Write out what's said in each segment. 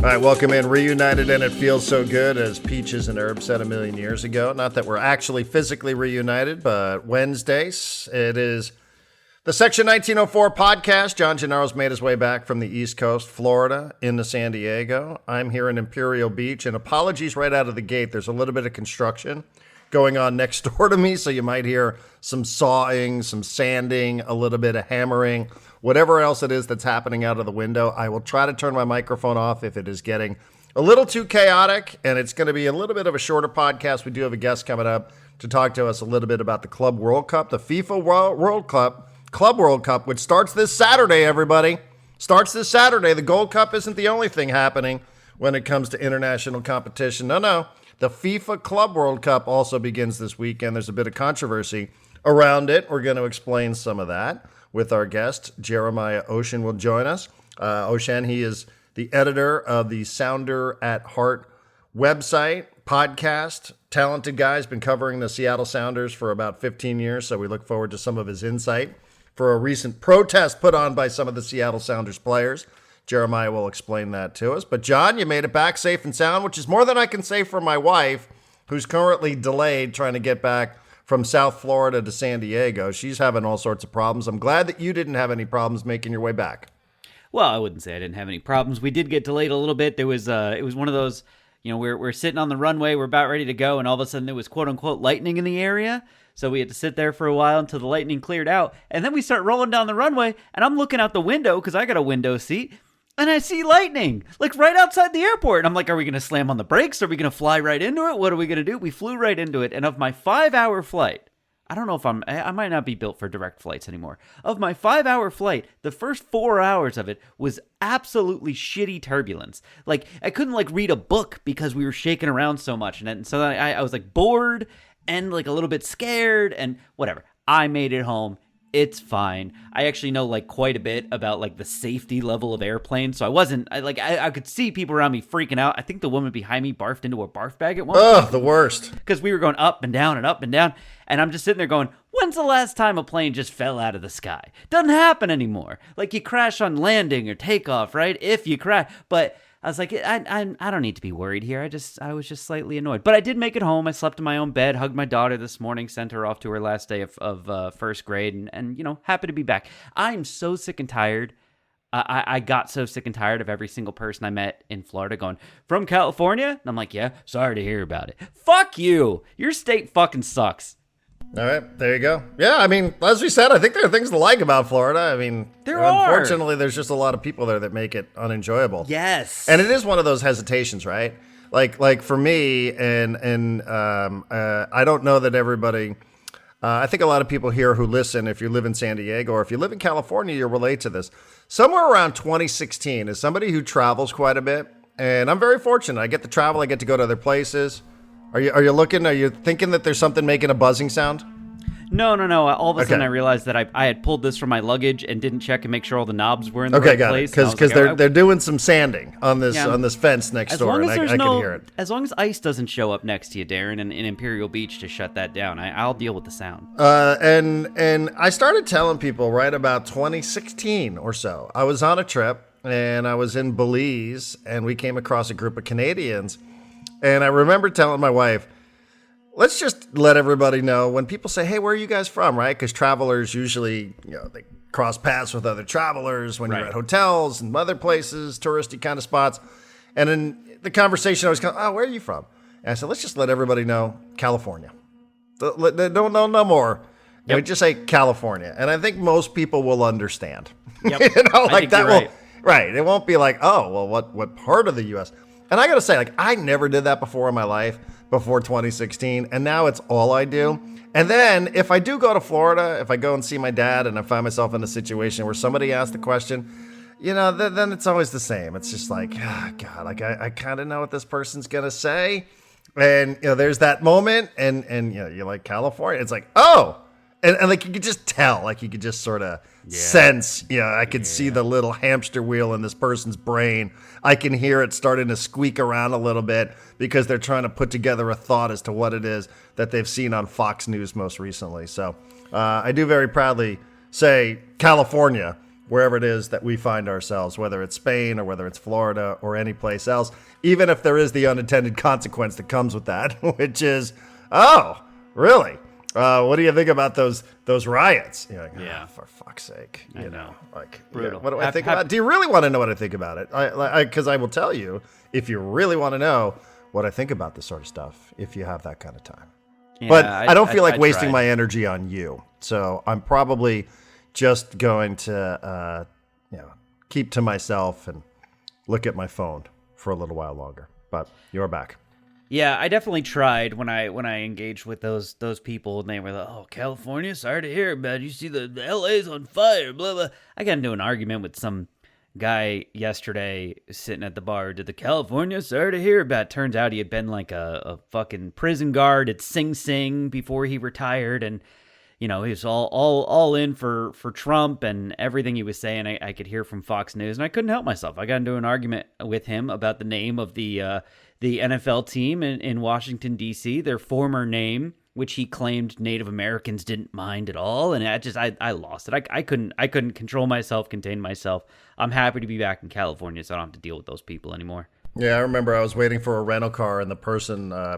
All right, welcome in. Reunited, and it feels so good, as Peaches and Herb said a million years ago. Not that we're actually physically reunited, but Wednesdays. It is the Section 1904 podcast. John Gennaro's made his way back from the East Coast, Florida, into San Diego. I'm here in Imperial Beach, and apologies right out of the gate. There's a little bit of construction going on next door to me, so you might hear some sawing, some sanding, a little bit of hammering, whatever else it is that's happening out of the window. I will try to turn my microphone off if it is getting a little too chaotic, and it's going to be a little bit of a shorter podcast. We do have a guest coming up to talk to us a little bit about the Club World Cup, the FIFA World Cup, Club World Cup, which starts this Saturday, everybody. Starts this Saturday. The Gold Cup isn't the only thing happening when it comes to international competition. No. The FIFA Club World Cup also begins this weekend. There's a bit of controversy around it. We're going to explain some of that with our guest. Jeremiah Oshan will join us. Oshan, he is the editor of the Sounder at Heart website, podcast. Talented guy. He's been covering the Seattle Sounders for about 15 years, so we look forward to some of his insight for a recent protest put on by some of the Seattle Sounders players. Jeremiah will explain that to us. But John, you made it back safe and sound, which is more than I can say for my wife, who's currently delayed trying to get back from South Florida to San Diego. She's having all sorts of problems. I'm glad that you didn't have any problems making your way back. Well, I wouldn't say I didn't have any problems. We did get delayed a little bit. There was it was one of those, we're sitting on the runway, we're about ready to go, and all of a sudden there was quote unquote lightning in the area. So we had to sit there for a while until the lightning cleared out. And then we start rolling down the runway, and I'm looking out the window because I got a window seat. And I see lightning, like right outside the airport. And I'm like, are we going to slam on the brakes? Are we going to fly right into it? What are we going to do? We flew right into it. And of my 5-hour flight, I don't know if I might not be built for direct flights anymore. Of my 5-hour flight, the first 4 hours of it was absolutely shitty turbulence. Like, I couldn't read a book because we were shaking around so much. And so I was bored and a little bit scared and whatever. I made it home. It's fine. I actually know quite a bit about the safety level of airplanes. So I could see people around me freaking out. I think the woman behind me barfed into a barf bag at one point. Oh, the worst. Because we were going up and down and up and down. And I'm just sitting there going, when's the last time a plane just fell out of the sky? Doesn't happen anymore. You crash on landing or takeoff, right? If you crash. But I was like, I don't need to be worried here. I was just slightly annoyed. But I did make it home. I slept in my own bed, hugged my daughter this morning, sent her off to her last day of first grade, and happy to be back. I'm so sick and tired. I got so sick and tired of every single person I met in Florida going, from California? And I'm like, yeah, sorry to hear about it. Fuck you. Your state fucking sucks. All right, there you go. Yeah, I mean, as we said, I think there are things to like about Florida. I mean, unfortunately, there's just a lot of people there that make it unenjoyable. Yes. And it is one of those hesitations, right? Like for me, and I don't know that everybody, I think a lot of people here who listen, if you live in San Diego or if you live in California, you'll relate to this. Somewhere around 2016, as somebody who travels quite a bit, and I'm very fortunate. I get to travel. I get to go to other places. Are you thinking that there's something making a buzzing sound? No. All of a sudden I realized that I had pulled this from my luggage and didn't check and make sure all the knobs were in the right place. Because they're doing some sanding on this fence next door, and I can hear it. As long as ice doesn't show up next to you, Darren, in Imperial Beach to shut that down, I'll deal with the sound. And I started telling people right about 2016 or so. I was on a trip, and I was in Belize, and we came across a group of Canadians. And I remember telling my wife, let's just let everybody know when people say, hey, where are you guys from, right? Because travelers usually, they cross paths with other travelers when you're at hotels and other places, touristy kind of spots. And in the conversation, I was kind of, where are you from? And I said, let's just let everybody know California. Don't know no more. Yep. Just say California. And I think most people will understand. Yep. Right. It won't be like, oh, well, what part of the U.S.? And I got to say, I never did that before in my life, before 2016, and now it's all I do. And then if I do go to Florida, if I go and see my dad and I find myself in a situation where somebody asks the question, then it's always the same. It's just like, God, I kind of know what this person's going to say. And, there's that moment, and you're like, California. It's like, oh. And you could just tell, you could just sort of sense, I could see the little hamster wheel in this person's brain. I can hear it starting to squeak around a little bit because they're trying to put together a thought as to what it is that they've seen on Fox News most recently. So I do very proudly say California wherever it is that we find ourselves, whether it's Spain or whether it's Florida or any place else, even if there is the unintended consequence that comes with that, which is, oh, really? What do you think about those riots? You're like, Yeah. for fuck's sake. I know. Like, Brutal. what do I think about it? Do you really want to know what I think about it? Because I will tell you, if you really want to know what I think about this sort of stuff, if you have that kind of time. Yeah, But I don't feel like I wasting tried. my energy on you. So I'm probably just going to, keep to myself and look at my phone for a little while longer. But you're back. Yeah, I definitely tried when I engaged with those people, and they were like, "Oh, California, sorry to hear about it. You see the LA's on fire." Blah blah. I got into an argument with some guy yesterday sitting at the bar. Did the California, sorry to hear about it. Turns out he had been like a fucking prison guard at Sing Sing before he retired, and he was all in for Trump, and everything he was saying I could hear from Fox News, and I couldn't help myself. I got into an argument with him about the name of the NFL team in Washington, D.C., their former name, which he claimed Native Americans didn't mind at all. And I lost it. I couldn't control myself, contain myself. I'm happy to be back in California, so I don't have to deal with those people anymore. Yeah, I remember I was waiting for a rental car, and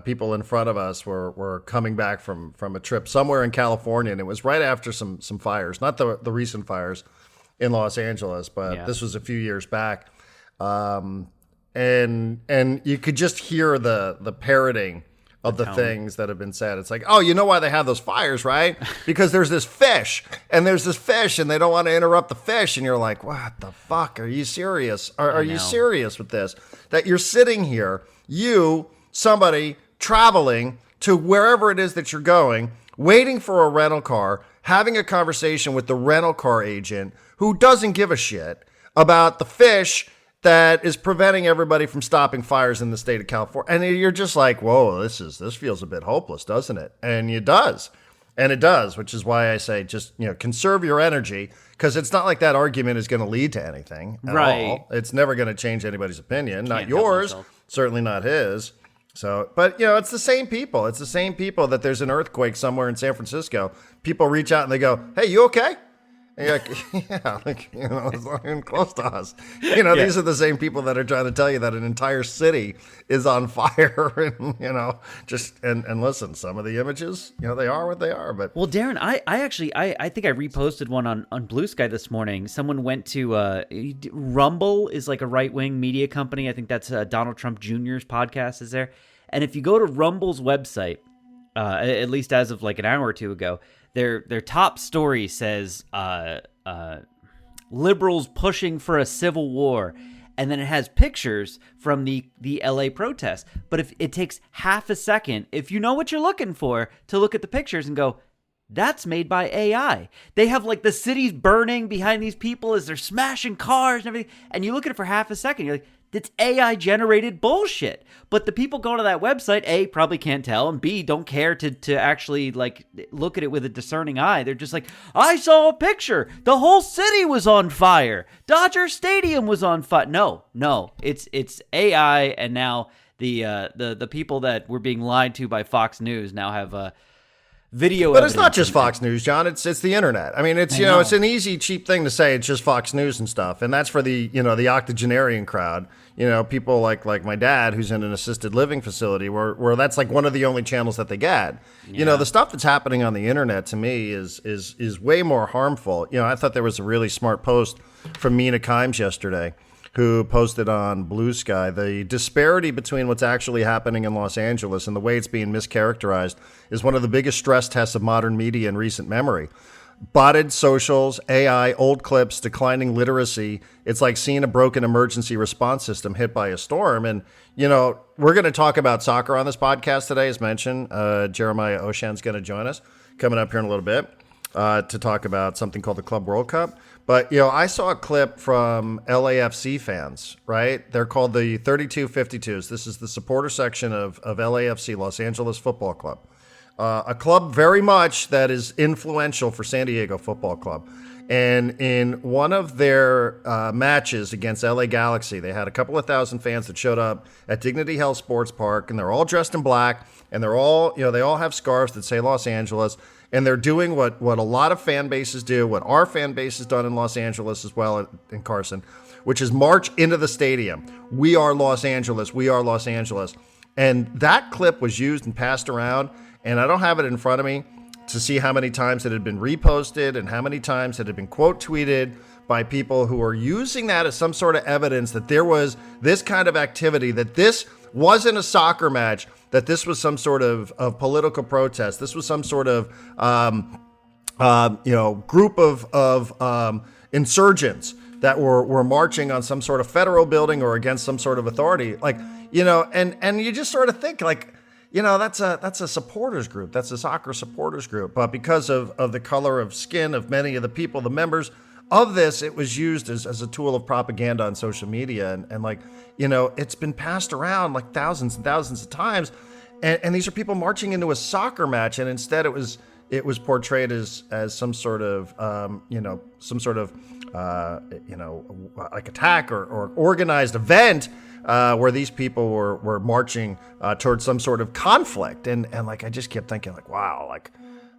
people in front of us were coming back from a trip somewhere in California, and it was right after some fires, not the recent fires in Los Angeles, but this was a few years back. And you could just hear the parroting of the things that have been said. It's like, oh, you know why they have those fires, right? Because there's this fish, and they don't want to interrupt the fish. And you're like, what the fuck? Are you serious? Are you serious with this? That you're sitting here, somebody traveling to wherever it is that you're going, waiting for a rental car, having a conversation with the rental car agent who doesn't give a shit about the fish that is preventing everybody from stopping fires in the state of California. And you're just like, whoa, this feels a bit hopeless, doesn't it? And it does. And it does, which is why I say just, conserve your energy, because it's not like that argument is going to lead to anything at all. It's never going to change anybody's opinion, not yours, certainly not his. So, but, it's the same people. It's the same people that there's an earthquake somewhere in San Francisco. People reach out and they go, hey, you okay? And you're like, it's not even close to us. These are the same people that are trying to tell you that an entire city is on fire. And, and listen, some of the images, they are what they are. But well, Darren, I actually think I reposted one on Blue Sky this morning. Someone went to Rumble is like a right-wing media company. I think that's Donald Trump Jr.'s podcast is there. And if you go to Rumble's website, at least as of like an hour or two ago, their top story says liberals pushing for a civil war, and then it has pictures from the LA protests. But if it takes half a second, if you know what you're looking for, to look at the pictures and go, that's made by AI. They have like the cities burning behind these people as they're smashing cars and everything, and you look at it for half a second, you're like, it's AI generated bullshit. But the people going to that website, A, probably can't tell, and B, don't care to actually like look at it with a discerning eye. They're just like, I saw a picture. The whole city was on fire. Dodger Stadium was on fire. No, it's AI, and now the people that were being lied to by Fox News now have video. But it's not just Fox News, John. It's the internet. I mean, it's it's an easy, cheap thing to say. It's just Fox News and stuff, and that's for the octogenarian crowd. People like my dad, who's in an assisted living facility, where that's like one of the only channels that they get. Yeah. The stuff that's happening on the internet to me is way more harmful. I thought there was a really smart post from Mina Kimes yesterday, who posted on Blue Sky, the disparity between what's actually happening in Los Angeles and the way it's being mischaracterized is one of the biggest stress tests of modern media in recent memory. Botted socials, AI, old clips, declining literacy. It's like seeing a broken emergency response system hit by a storm. And, we're going to talk about soccer on this podcast today, as mentioned. Jeremiah Oshan's going to join us coming up here in a little bit to talk about something called the Club World Cup. But, I saw a clip from LAFC fans, right? They're called the 3252s. This is the supporter section of LAFC, Los Angeles Football Club. A club very much that is influential for San Diego Football Club. And in one of their matches against LA Galaxy, they had a couple of thousand fans that showed up at Dignity Health Sports Park, and they're all dressed in black, and they're all, they all have scarves that say Los Angeles. and they're doing what a lot of fan bases do, what our fan base has done in Los Angeles as well, in Carson, which is march into the stadium. We are Los Angeles. We are Los Angeles. And that clip was used and passed around, and I don't have it in front of me to see how many times it had been reposted and how many times it had been quote tweeted by people who are using that as some sort of evidence that there was this kind of activity, that this wasn't a soccer match, that this was some sort of political protest. This was some sort of group of insurgents that were marching on some sort of federal building or against some sort of authority. Like, and you just sort of think like, that's a supporters group. That's a soccer supporters group. But because of the color of skin of many of the people, the members of this, it was used as a tool of propaganda on social media. And like, it's been passed around like thousands and thousands of times. And these are people marching into a soccer match. And instead it was portrayed as some sort of, like attack or organized event where these people were marching towards some sort of conflict. And like, I just kept thinking like, wow, like,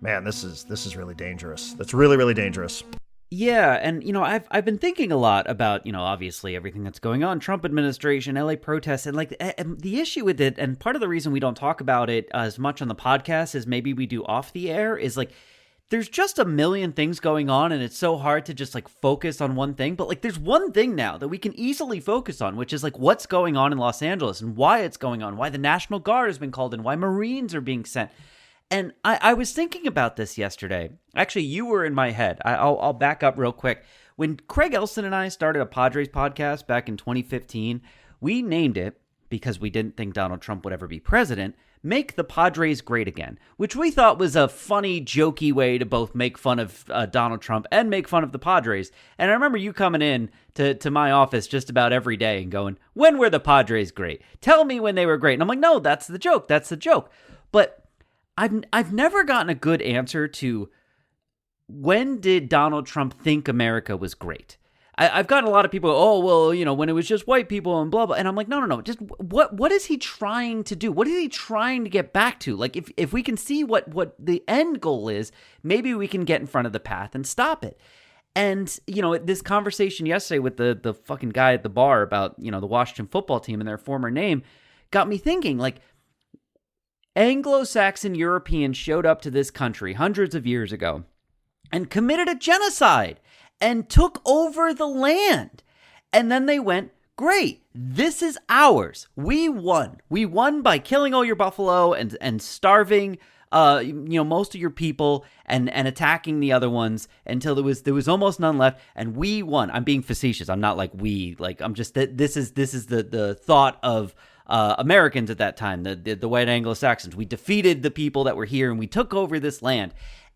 man, this is really dangerous. That's really, really dangerous. Yeah, and I've been thinking a lot about obviously everything that's going on, Trump administration, LA protests, and like the issue with it, and part of the reason we don't talk about it as much on the podcast as maybe we do off the air is like there's just a million things going on, and it's so hard to just like focus on one thing. But like there's one thing now that we can easily focus on, which is like what's going on in Los Angeles and why it's going on, why the National Guard has been called in, why Marines are being sent. And I was thinking about this yesterday. Actually, you were in my head. I'll back up real quick. When Craig Elson and I started a Padres podcast back in 2015, we named it, because we didn't think Donald Trump would ever be president, Make the Padres Great Again, which we thought was a funny, jokey way to both make fun of Donald Trump and make fun of the Padres. And I remember you coming in to my office just about every day and going, when were the Padres great? Tell me when they were great. And I'm like, no, that's the joke. That's the joke. But I've never gotten a good answer to when did Donald Trump think America was great? I've gotten a lot of people, oh, well, when it was just white people and blah, blah. And I'm like, no. Just what is he trying to do? What is he trying to get back to? Like, if we can see what the end goal is, maybe we can get in front of the path and stop it. And, this conversation yesterday with the fucking guy at the bar about, the Washington football team and their former name got me thinking, like, Anglo-Saxon Europeans showed up to this country hundreds of years ago and committed a genocide and took over the land. And then they went, great, this is ours. We won. We won by killing all your buffalo and starving most of your people and attacking the other ones until there was almost none left, and we won. I'm being facetious. I'm not like we, like I'm just this is the thought of Americans at that time, the white Anglo-Saxons. We defeated the people that were here and we took over this land.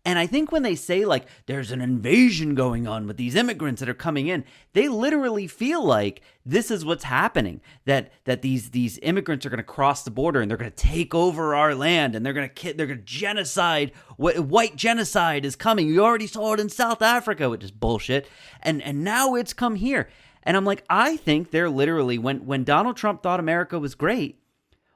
And I think when they say like there's an invasion going on with these immigrants that are coming in, they literally feel like this is what's happening, that these immigrants are going to cross the border and they're going to take over our land and they're going to genocide. White genocide is coming. You already saw it in South Africa, which is bullshit. And now it's come here. And I'm like, I think they're literally, when Donald Trump thought America was great,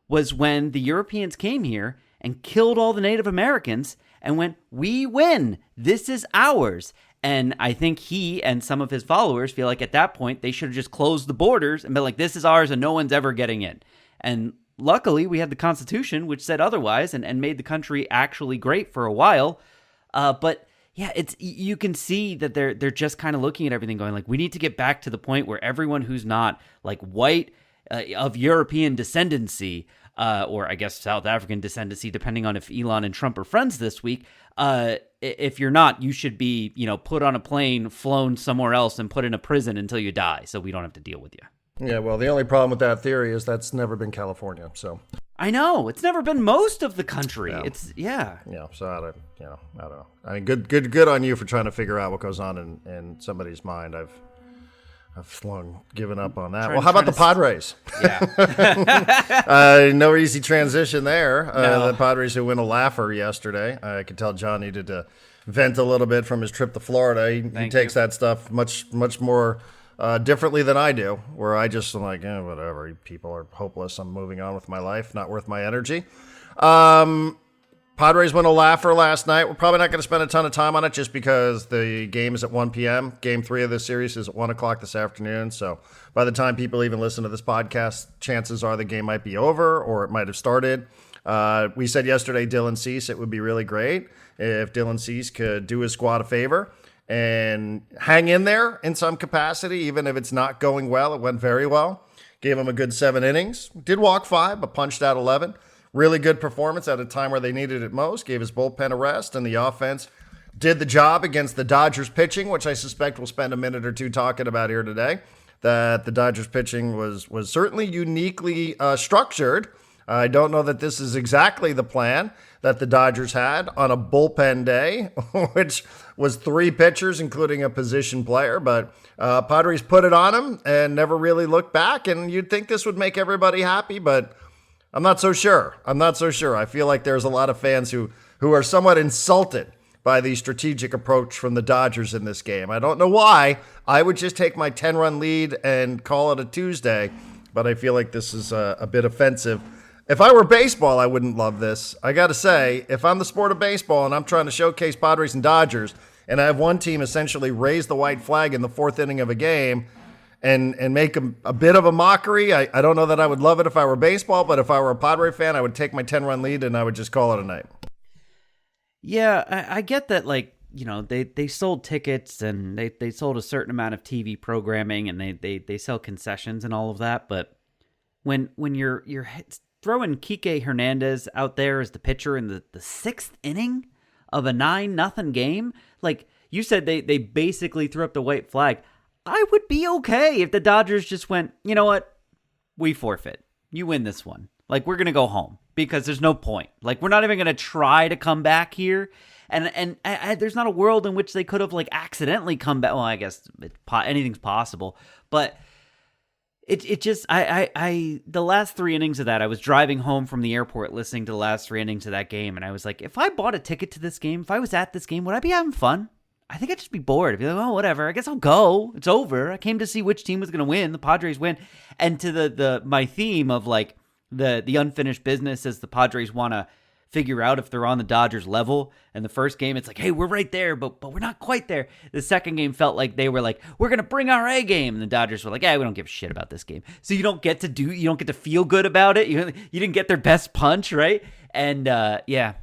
was when the Europeans came here and killed all the Native Americans and went, we win. This is ours. And I think he and some of his followers feel like at that point, they should have just closed the borders and been like, this is ours and no one's ever getting in. And luckily, we had the Constitution, which said otherwise and made the country actually great for a while. But yeah, you can see that they're just kind of looking at everything going like, we need to get back to the point where everyone who's not like white of European descendancy, or I guess South African descendancy, depending on if Elon and Trump are friends this week, if you're not, you should be, put on a plane, flown somewhere else and put in a prison until you die so we don't have to deal with you. Yeah, well, the only problem with that theory is that's never been California, so... I know. It's never been most of the country. Yeah. Yeah, so I don't know. I mean, good on you for trying to figure out what goes on in somebody's mind. I've long given up on that. Well, how about the Padres? Yeah. No easy transition there. No. The Padres who win a laugher yesterday. I could tell John needed to vent a little bit from his trip to Florida. He takes that stuff much more differently than I do, where I just am like, whatever. People are hopeless. I'm moving on with my life. Not worth my energy. Padres went a laugher last night. We're probably not going to spend a ton of time on it just because the game is at 1 p.m. Game 3 of this series is at 1 o'clock this afternoon. So by the time people even listen to this podcast, chances are the game might be over or it might have started. We said yesterday, Dylan Cease, it would be really great if Dylan Cease could do his squad a favor and hang in there in some capacity, even if it's not going well. It went very well. Gave him a good 7 innings. Did walk 5, but punched out 11. Really good performance at a time where they needed it most. Gave his bullpen a rest, and the offense did the job against the Dodgers pitching, which I suspect we'll spend a minute or two talking about here today. That the Dodgers pitching was certainly uniquely structured. I don't know that this is exactly the plan that the Dodgers had on a bullpen day, which was 3 pitchers, including a position player. But Padres put it on him and never really looked back. And you'd think this would make everybody happy, but I'm not so sure. I feel like there's a lot of fans who are somewhat insulted by the strategic approach from the Dodgers in this game. I don't know why. I would just take my 10-run lead and call it a Tuesday, but I feel like this is a bit offensive. If I were baseball, I wouldn't love this. I got to say, if I'm the sport of baseball and I'm trying to showcase Padres and Dodgers, and I have one team essentially raise the white flag in the 4th inning of a game, and make a bit of a mockery. I don't know that I would love it if I were baseball, but if I were a Padre fan, I would take my 10-run lead and I would just call it a night. Yeah, I get that, like, you know, they sold tickets and they sold a certain amount of TV programming and they sell concessions and all of that, but when you're throwing Kike Hernandez out there as the pitcher in the 6th inning of a 9-0 game, like you said, they basically threw up the white flag. I would be okay if the Dodgers just went, you know what? We forfeit. You win this one. Like, we're going to go home because there's no point. Like, we're not even going to try to come back here. And there's not a world in which they could have, like, accidentally come back. Well, I guess anything's possible. But it just, the last 3 innings of that, I was driving home from the airport listening to the last 3 innings of that game. And I was like, if I bought a ticket to this game, if I was at this game, would I be having fun? I think I'd just be bored. I'd be like, oh, whatever. I guess I'll go. It's over. I came to see which team was going to win. The Padres win. And to my theme of like the unfinished business as the Padres want to figure out if they're on the Dodgers level. And the first game, it's like, hey, we're right there, but we're not quite there. The second game felt like they were like, we're going to bring our A game. And the Dodgers were like, we don't give a shit about this game. So you don't get to feel good about it. You didn't get their best punch, right? And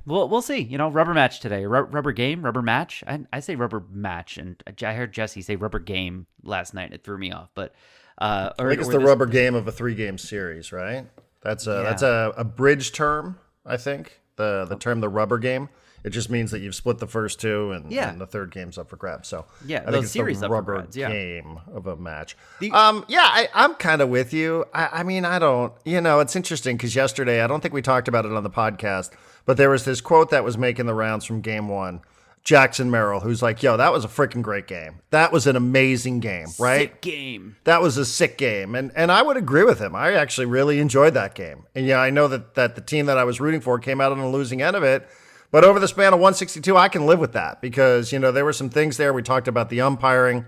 we'll see. You know, rubber match today. Rubber game, rubber match. I say rubber match, and I heard Jesse say rubber game last night. And it threw me off. But I think it's the rubber game of a 3-game series, right? That's a bridge term. I think the term the rubber game. It just means that you've split the first 2 and the third game's up for grabs. So yeah, I think it's series the up for rubber grabs, yeah. game of a match. I'm kind of with you. I mean, I don't, it's interesting because yesterday, I don't think we talked about it on the podcast, but there was this quote that was making the rounds from game 1. Jackson Merrill, who's like, yo, that was a freaking great game. That was an amazing game, right? Sick game. That was a sick game. And I would agree with him. I actually really enjoyed that game. And I know that the team that I was rooting for came out on the losing end of it. But over the span of 162, I can live with that because, there were some things there. We talked about the umpiring,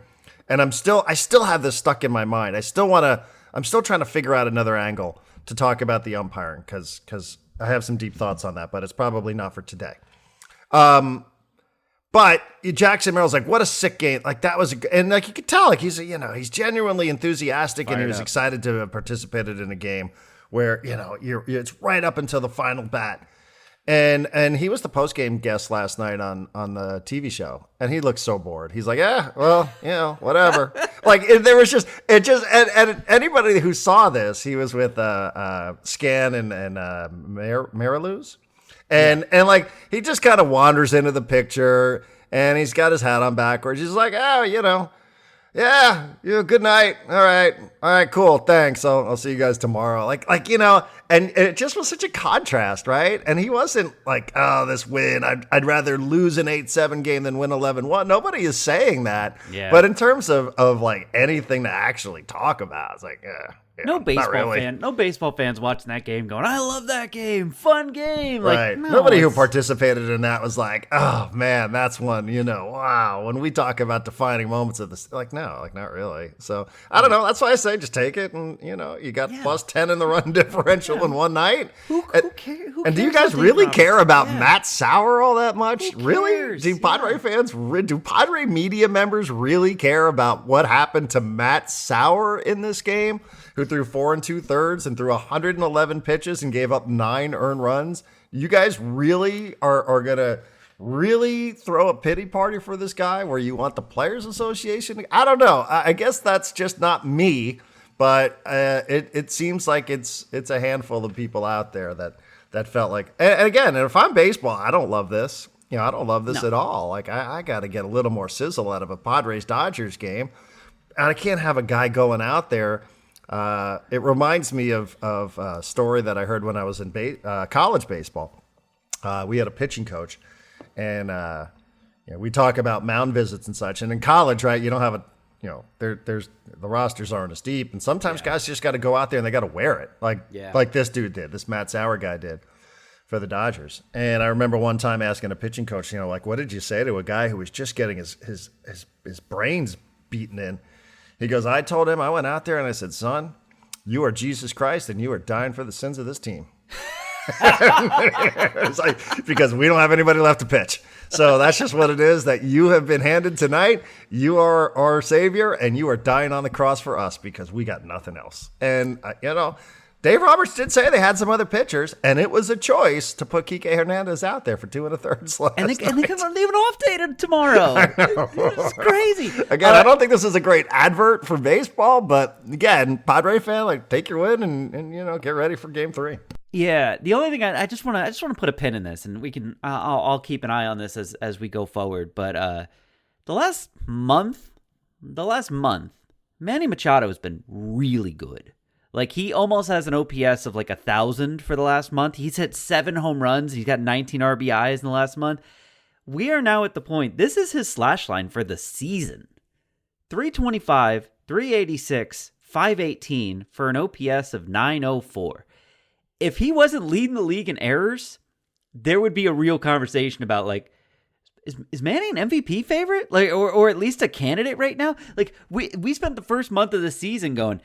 and I still have this stuck in my mind. I'm still trying to figure out another angle to talk about the umpiring because I have some deep thoughts on that, but it's probably not for today. But Jackson Merrill's like, what a sick game. Like that was, and like you could tell, like he's genuinely enthusiastic and he was excited to have participated in a game where, it's right up until the final bat. And he was the post-game guest last night on the TV show, and he looked so bored. He's like, whatever. Like there was and anybody who saw this, he was with Scan and Mariluz, and like he just kind of wanders into the picture, and he's got his hat on backwards. He's like, good night. All right, cool. Thanks. I'll see you guys tomorrow. And it just was such a contrast, right? And he wasn't like, oh, this win. I'd rather lose an 8-7 game than win 11-1. Nobody is saying that. Yeah. But in terms of like anything to actually talk about, it's like, no baseball fans watching that game going, I love that game. Fun game. Right. Like, Nobody who participated in that was like, oh man, that's one, wow. When we talk about defining moments of this, like, no, like not really. So I don't know. That's why I say just take it and, you got plus 10 in the run differential deal in one night. Who cares? And do you guys really care about Matt Sauer all that much? Really? Do Padre media members really care about what happened to Matt Sauer in this game, who threw 4 2/3 and threw 111 pitches and gave up 9 earned runs? You guys really are going to really throw a pity party for this guy where you want the Players Association? I don't know. I guess that's just not me, but it seems like it's a handful of people out there that felt like, and again, if I'm baseball, I don't love this. I don't love this at all. Like, I got to get a little more sizzle out of a Padres-Dodgers game. And I can't have a guy going out there. It reminds me of a story that I heard when I was in college baseball. We had a pitching coach. And we talk about mound visits and such. And in college, right, you don't have there's the rosters aren't as deep. And sometimes guys just got to go out there and they got to wear it. Like this dude did, this Matt Sauer guy did for the Dodgers. And I remember one time asking a pitching coach, like, what did you say to a guy who was just getting his brains beaten in? He goes, I told him, I went out there and I said, son, you are Jesus Christ and you are dying for the sins of this team. It's like, because we don't have anybody left to pitch. So that's just what it is that you have been handed tonight. You are our savior and you are dying on the cross for us because we got nothing else. And, Dave Roberts did say they had some other pitchers, and it was a choice to put Kike Hernandez out there for 2 1/3 last and they can leave an off day tomorrow. It's crazy. Again, I don't think this is a great advert for baseball, but again, Padre fan, take your win and get ready for Game 3. Yeah, the only thing I just want to put a pin in this, and we can I'll keep an eye on this as we go forward. But the last month, Manny Machado has been really good. Like, he almost has an OPS of 1,000 for the last month. He's hit 7 home runs. He's got 19 RBIs in the last month. We are now at the point, this is his slash line for the season. 325, 386, 518 for an OPS of 904. If he wasn't leading the league in errors, there would be a real conversation about, is Manny an MVP favorite? Or at least a candidate right now? We spent the first month of the season going,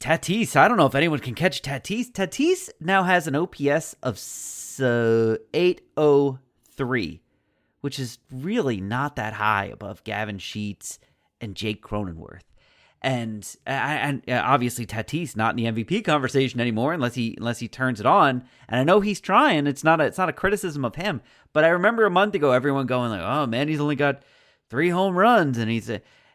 Tatis, I don't know if anyone can catch Tatis. Tatis now has an OPS of 803, which is really not that high above Gavin Sheets and Jake Cronenworth. And obviously Tatis not in the MVP conversation anymore unless he turns it on. And I know he's trying. It's not a criticism of him. But I remember a month ago everyone going oh man, he's only got 3 home runs, and he's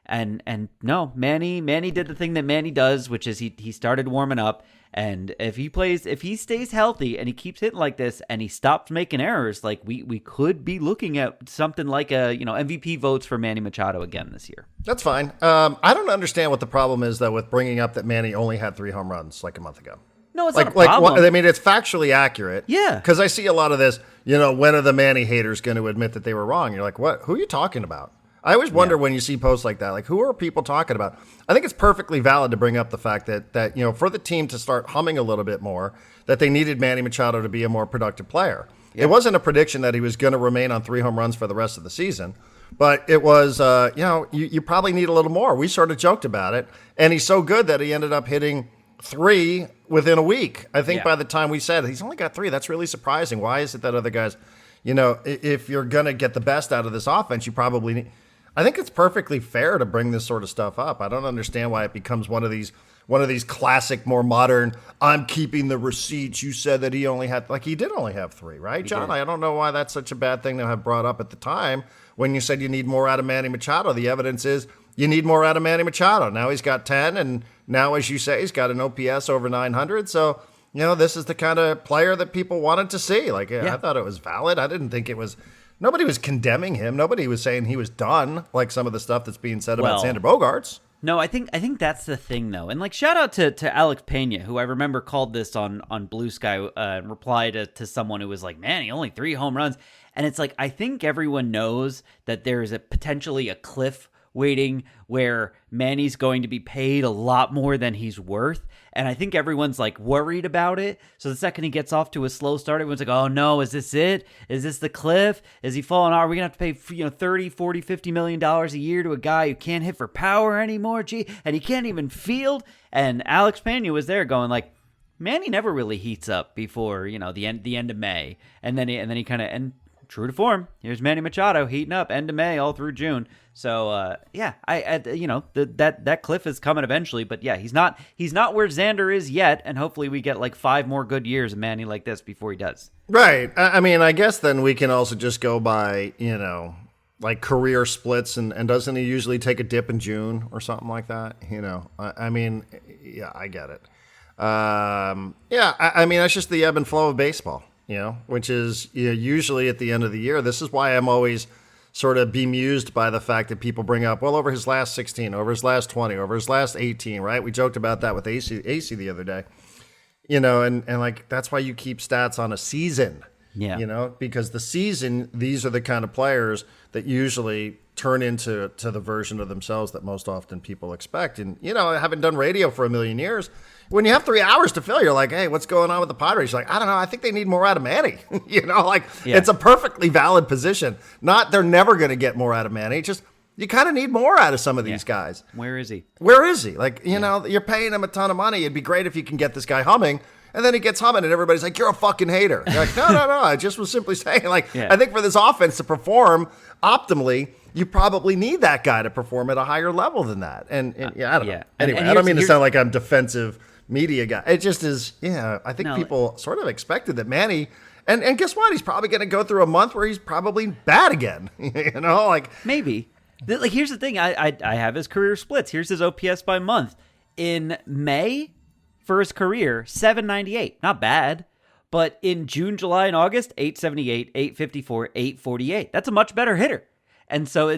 And no, Manny did the thing that Manny does, which is he started warming up. And if he stays healthy and he keeps hitting like this and he stops making errors, we could be looking at something like MVP votes for Manny Machado again this year. That's fine. I don't understand what the problem is though with bringing up that Manny only had 3 home runs a month ago. No, it's not a problem. I mean, it's factually accurate. Yeah. Because I see a lot of this, when are the Manny haters going to admit that they were wrong? You're like, what? Who are you talking about? I always wonder when you see posts like that, who are people talking about? I think it's perfectly valid to bring up the fact that for the team to start humming a little bit more, that they needed Manny Machado to be a more productive player. Yep. It wasn't a prediction that he was going to remain on 3 home runs for the rest of the season, but it was, you probably need a little more. We sort of joked about it, and he's so good that he ended up hitting 3 within a week. I think by the time we said he's only got 3, that's really surprising. Why is it that other guys, if you're going to get the best out of this offense, you probably need. I think it's perfectly fair to bring this sort of stuff up. I don't understand why it becomes one of these classic, more modern, I'm keeping the receipts. You said that he only had, he did only have 3, right, John? I don't know why that's such a bad thing to have brought up at the time when you said you need more out of Manny Machado. The evidence is you need more out of Manny Machado. Now he's got 10, and now, as you say, he's got an OPS over 900. So, this is the kind of player that people wanted to see. I thought it was valid. I didn't think it was. Nobody was condemning him. Nobody was saying he was done, like some of the stuff that's being said about Xander Bogaerts. No, I think that's the thing, though. And shout out to Alex Pena, who I remember called this on Blue Sky and replied to someone who was like, man, he only 3 home runs. And it's I think everyone knows that there is potentially a cliff waiting where Manny's going to be paid a lot more than he's worth. And I think everyone's worried about it. So the second he gets off to a slow start, everyone's like, oh no, is this it? Is this the cliff? Is he falling off? Are we going to have to pay 30, 40, $50 million a year to a guy who can't hit for power anymore? Gee, and he can't even field. And Alex Pena was there going Manny never really heats up before, the end of May. And then he kind of, and true to form, here's Manny Machado heating up end of May all through June. So that cliff is coming eventually, but yeah, he's not where Xander is yet, and hopefully we get like 5 more good years of Manny like this before he does. Right. I mean, I guess then we can also just go by, like career splits, and doesn't he usually take a dip in June or something like that? I mean, yeah, I get it. I mean, that's just the ebb and flow of baseball, which is usually at the end of the year. This is why I'm always sort of bemused by the fact that people bring up, well, over his last 16, over his last 20, over his last 18, right? We joked about that with AC the other day, and like, that's why you keep stats on a season. Yeah. Because the season, these are the kind of players that usually turn into the version of themselves that most often people expect. And, having done radio for a million years, when you have 3 hours to fill, you're like, hey, what's going on with the Padres? You're like, I don't know. I think they need more out of Manny. It's a perfectly valid position. Not they're never going to get more out of Manny. Just you kind of need more out of some of these guys. Where is he? Like, you're paying him a ton of money. It'd be great if you can get this guy humming. And then he gets humming, and everybody's like, you're a fucking hater. You're like, no. I just was simply saying, I think for this offense to perform optimally, you probably need that guy to perform at a higher level than that. And I don't know. Anyway, I don't mean to sound like I'm defensive media guy. It just is, I think people sort of expected that Manny, and guess what? He's probably going to go through a month where he's probably bad again. Maybe. Here's the thing. I have his career splits. Here's his OPS by month. In May, for his career, 798. Not bad. But in June, July, and August, 878, 854, 848. That's a much better hitter. And so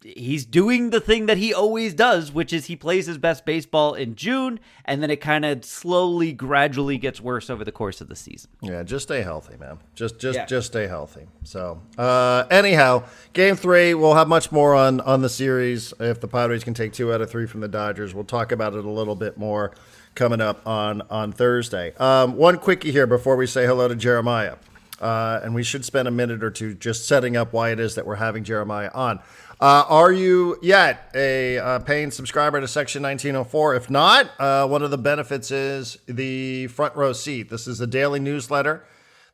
he's doing the thing that he always does, which is he plays his best baseball in June, and then it kind of slowly, gradually gets worse over the course of the season. Yeah, just stay healthy, man. Just stay healthy. So, anyhow, Game 3, we'll have much more on the series. If the Padres can take 2 out of 3 from the Dodgers, we'll talk about it a little bit more coming up on Thursday. One quickie here before we say hello to Jeremiah. And we should spend a minute or two just setting up why it is that we're having Jeremiah on. Are you yet a paying subscriber to Section 1904? If not, one of the benefits is the front row seat. This is a daily newsletter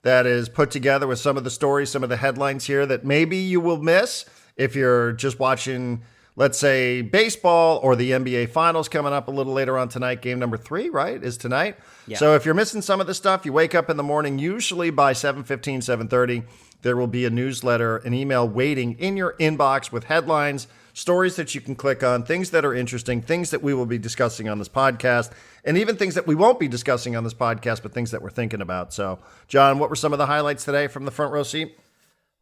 that is put together with some of the stories, some of the headlines here that maybe you will miss if you're just watching, let's say, baseball or the NBA Finals coming up a little later on tonight. Game number 3, right, is tonight. Yeah. So if you're missing some of the stuff, you wake up in the morning, usually by 7:15, 7:30, there will be a newsletter, an email waiting in your inbox with headlines, stories that you can click on, things that are interesting, things that we will be discussing on this podcast, and even things that we won't be discussing on this podcast, but things that we're thinking about. So, John, what were some of the highlights today from the front row seat?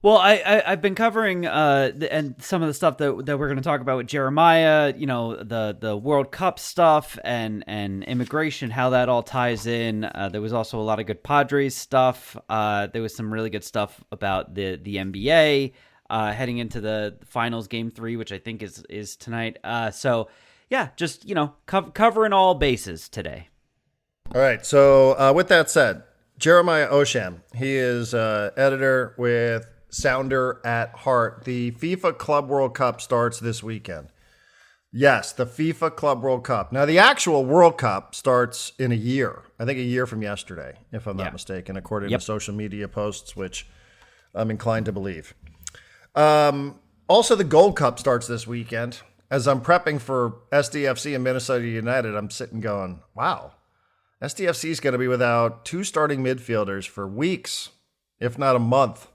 Well, I've been covering and some of the stuff that we're going to talk about with Jeremiah, the World Cup stuff and immigration, how that all ties in. There was also a lot of good Padres stuff. There was some really good stuff about the NBA heading into the finals, Game 3, which I think is tonight. So yeah, just covering all bases today. All right. So with that said, Jeremiah Oshan, he is editor with Sounder at Heart. The FIFA Club World Cup starts this weekend. Yes, the FIFA Club World Cup. Now, the actual World Cup starts in a year. I think a year from yesterday, if I'm not mistaken, according to social media posts, which I'm inclined to believe. Also, the Gold Cup starts this weekend. As I'm prepping for SDFC and Minnesota United, I'm sitting going, wow, SDFC is going to be without 2 starting midfielders for weeks, if not a month.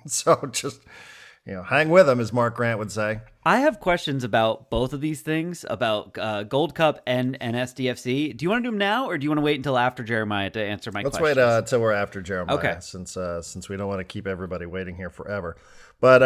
So just, hang with them, as Mark Grant would say. I have questions about both of these things, about Gold Cup and SDFC. Do you want to do them now, or do you want to wait until after Jeremiah to answer my questions? Let's wait until we're after Jeremiah, okay, since we don't want to keep everybody waiting here forever. But,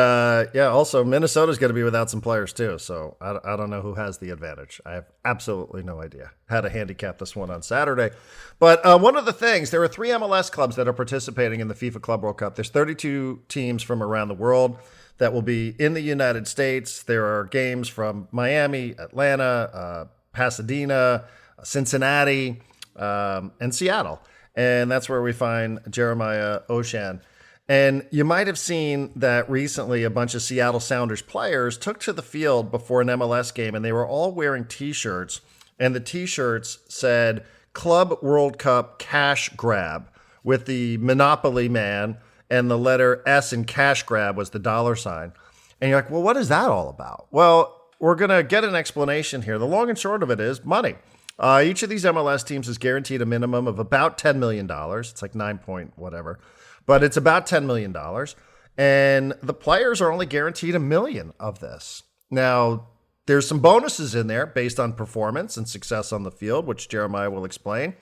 also Minnesota's going to be without some players, too. So I don't know who has the advantage. I have absolutely no idea how to handicap this one on Saturday. But one of the things, there are 3 MLS clubs that are participating in the FIFA Club World Cup. There's 32 teams from around the world that will be in the United States. There are games from Miami, Atlanta, Pasadena, Cincinnati, and Seattle. And that's where we find Jeremiah Oshan. And you might have seen that recently a bunch of Seattle Sounders players took to the field before an MLS game, and they were all wearing T-shirts. And the T-shirts said, Club World Cup cash grab with the Monopoly man and the letter S in cash grab was the $sign. And you're like, well, what is that all about? Well, we're going to get an explanation here. The long and short of it is money. Each of these MLS teams is guaranteed a minimum of about $10 million. It's like 9 point whatever, but it's about $10 million. And the players are only guaranteed $1 million of this. Now, there's some bonuses in there based on performance and success on the field, which Jeremiah will explain.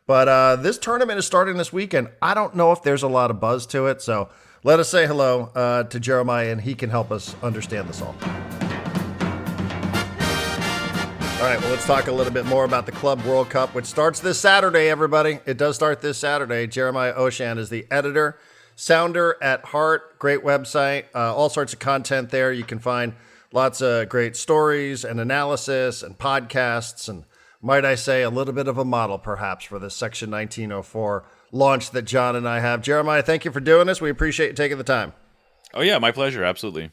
But this tournament is starting this weekend. I don't know if there's a lot of buzz to it, so let us say hello to Jeremiah, and he can help us understand this all. All right, well, let's talk a little bit more about the Club World Cup, which starts this Saturday, everybody. It does start this Saturday. Jeremiah Oshan is the editor, Sounder at Heart, great website, all sorts of content there. You can find lots of great stories and analysis and podcasts, and might I say a little bit of a model perhaps for this Section 1904 launch that John and I have. Jeremiah, thank you for doing this. We appreciate you taking the time. Oh, yeah, my pleasure. Absolutely.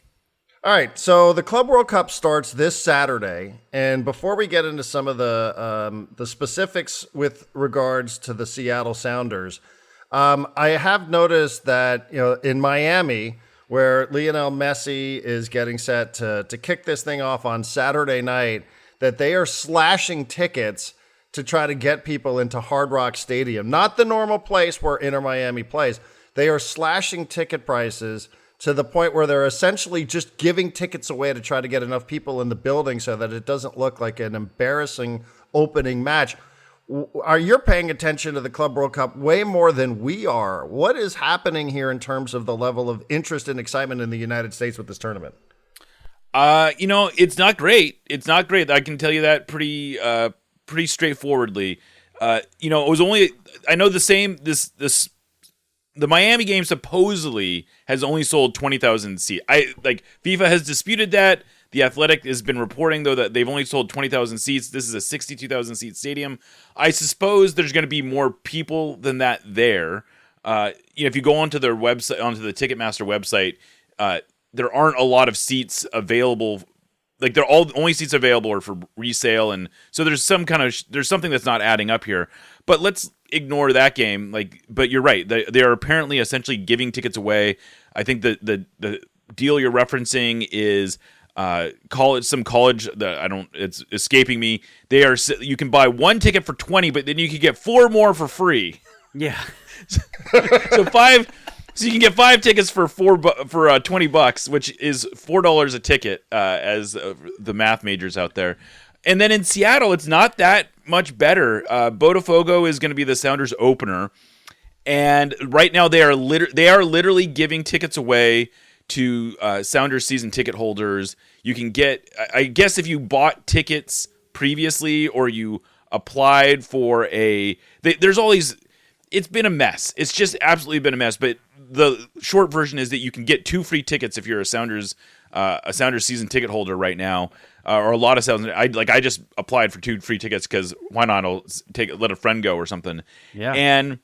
All right, so the Club World Cup starts this Saturday, and before we get into some of the specifics with regards to the Seattle Sounders, I have noticed that in Miami, where Lionel Messi is getting set to kick this thing off on Saturday night, that they are slashing tickets to try to get people into Hard Rock Stadium, not the normal place where Inter Miami plays. They are slashing ticket prices to the point where they're essentially just giving tickets away to try to get enough people in the building so that it doesn't look like an embarrassing opening match. You're paying attention to the Club World Cup way more than we are. What is happening here in terms of the level of interest and excitement in the United States with this tournament? It's not great. It's not great. I can tell you that pretty straightforwardly. It was only, I know the same, the Miami game supposedly has only sold 20,000 seats. FIFA has disputed that. The Athletic has been reporting, though, that they've only sold 20,000 seats. This is a 62,000 seat stadium. I suppose there's going to be more people than that there. If you go onto their website, onto the Ticketmaster website, there aren't a lot of seats available. Like they're all only seats available are for resale, and so there's there's something that's not adding up here. But let's ignore that game. But you're right. They are apparently essentially giving tickets away. I think the deal you're referencing is college that it's escaping me. You can buy one ticket for $20, but then you can get 4 more for free. Yeah. So you can get 5 tickets for $20, which is $4 a ticket, as the math majors out there. And then in Seattle, it's not that much better. Botafogo is going to be the Sounders opener, and right now they are literally giving tickets away to Sounders season ticket holders. You can get, I guess, if you bought tickets previously or you applied for there's all these. It's been a mess. It's just absolutely been a mess. But the short version is that you can get 2 free tickets if you're a Sounders season ticket holder right now, or a lot of Sounders. I just applied for 2 free tickets because why not? I'll let a friend go or something. Yeah. And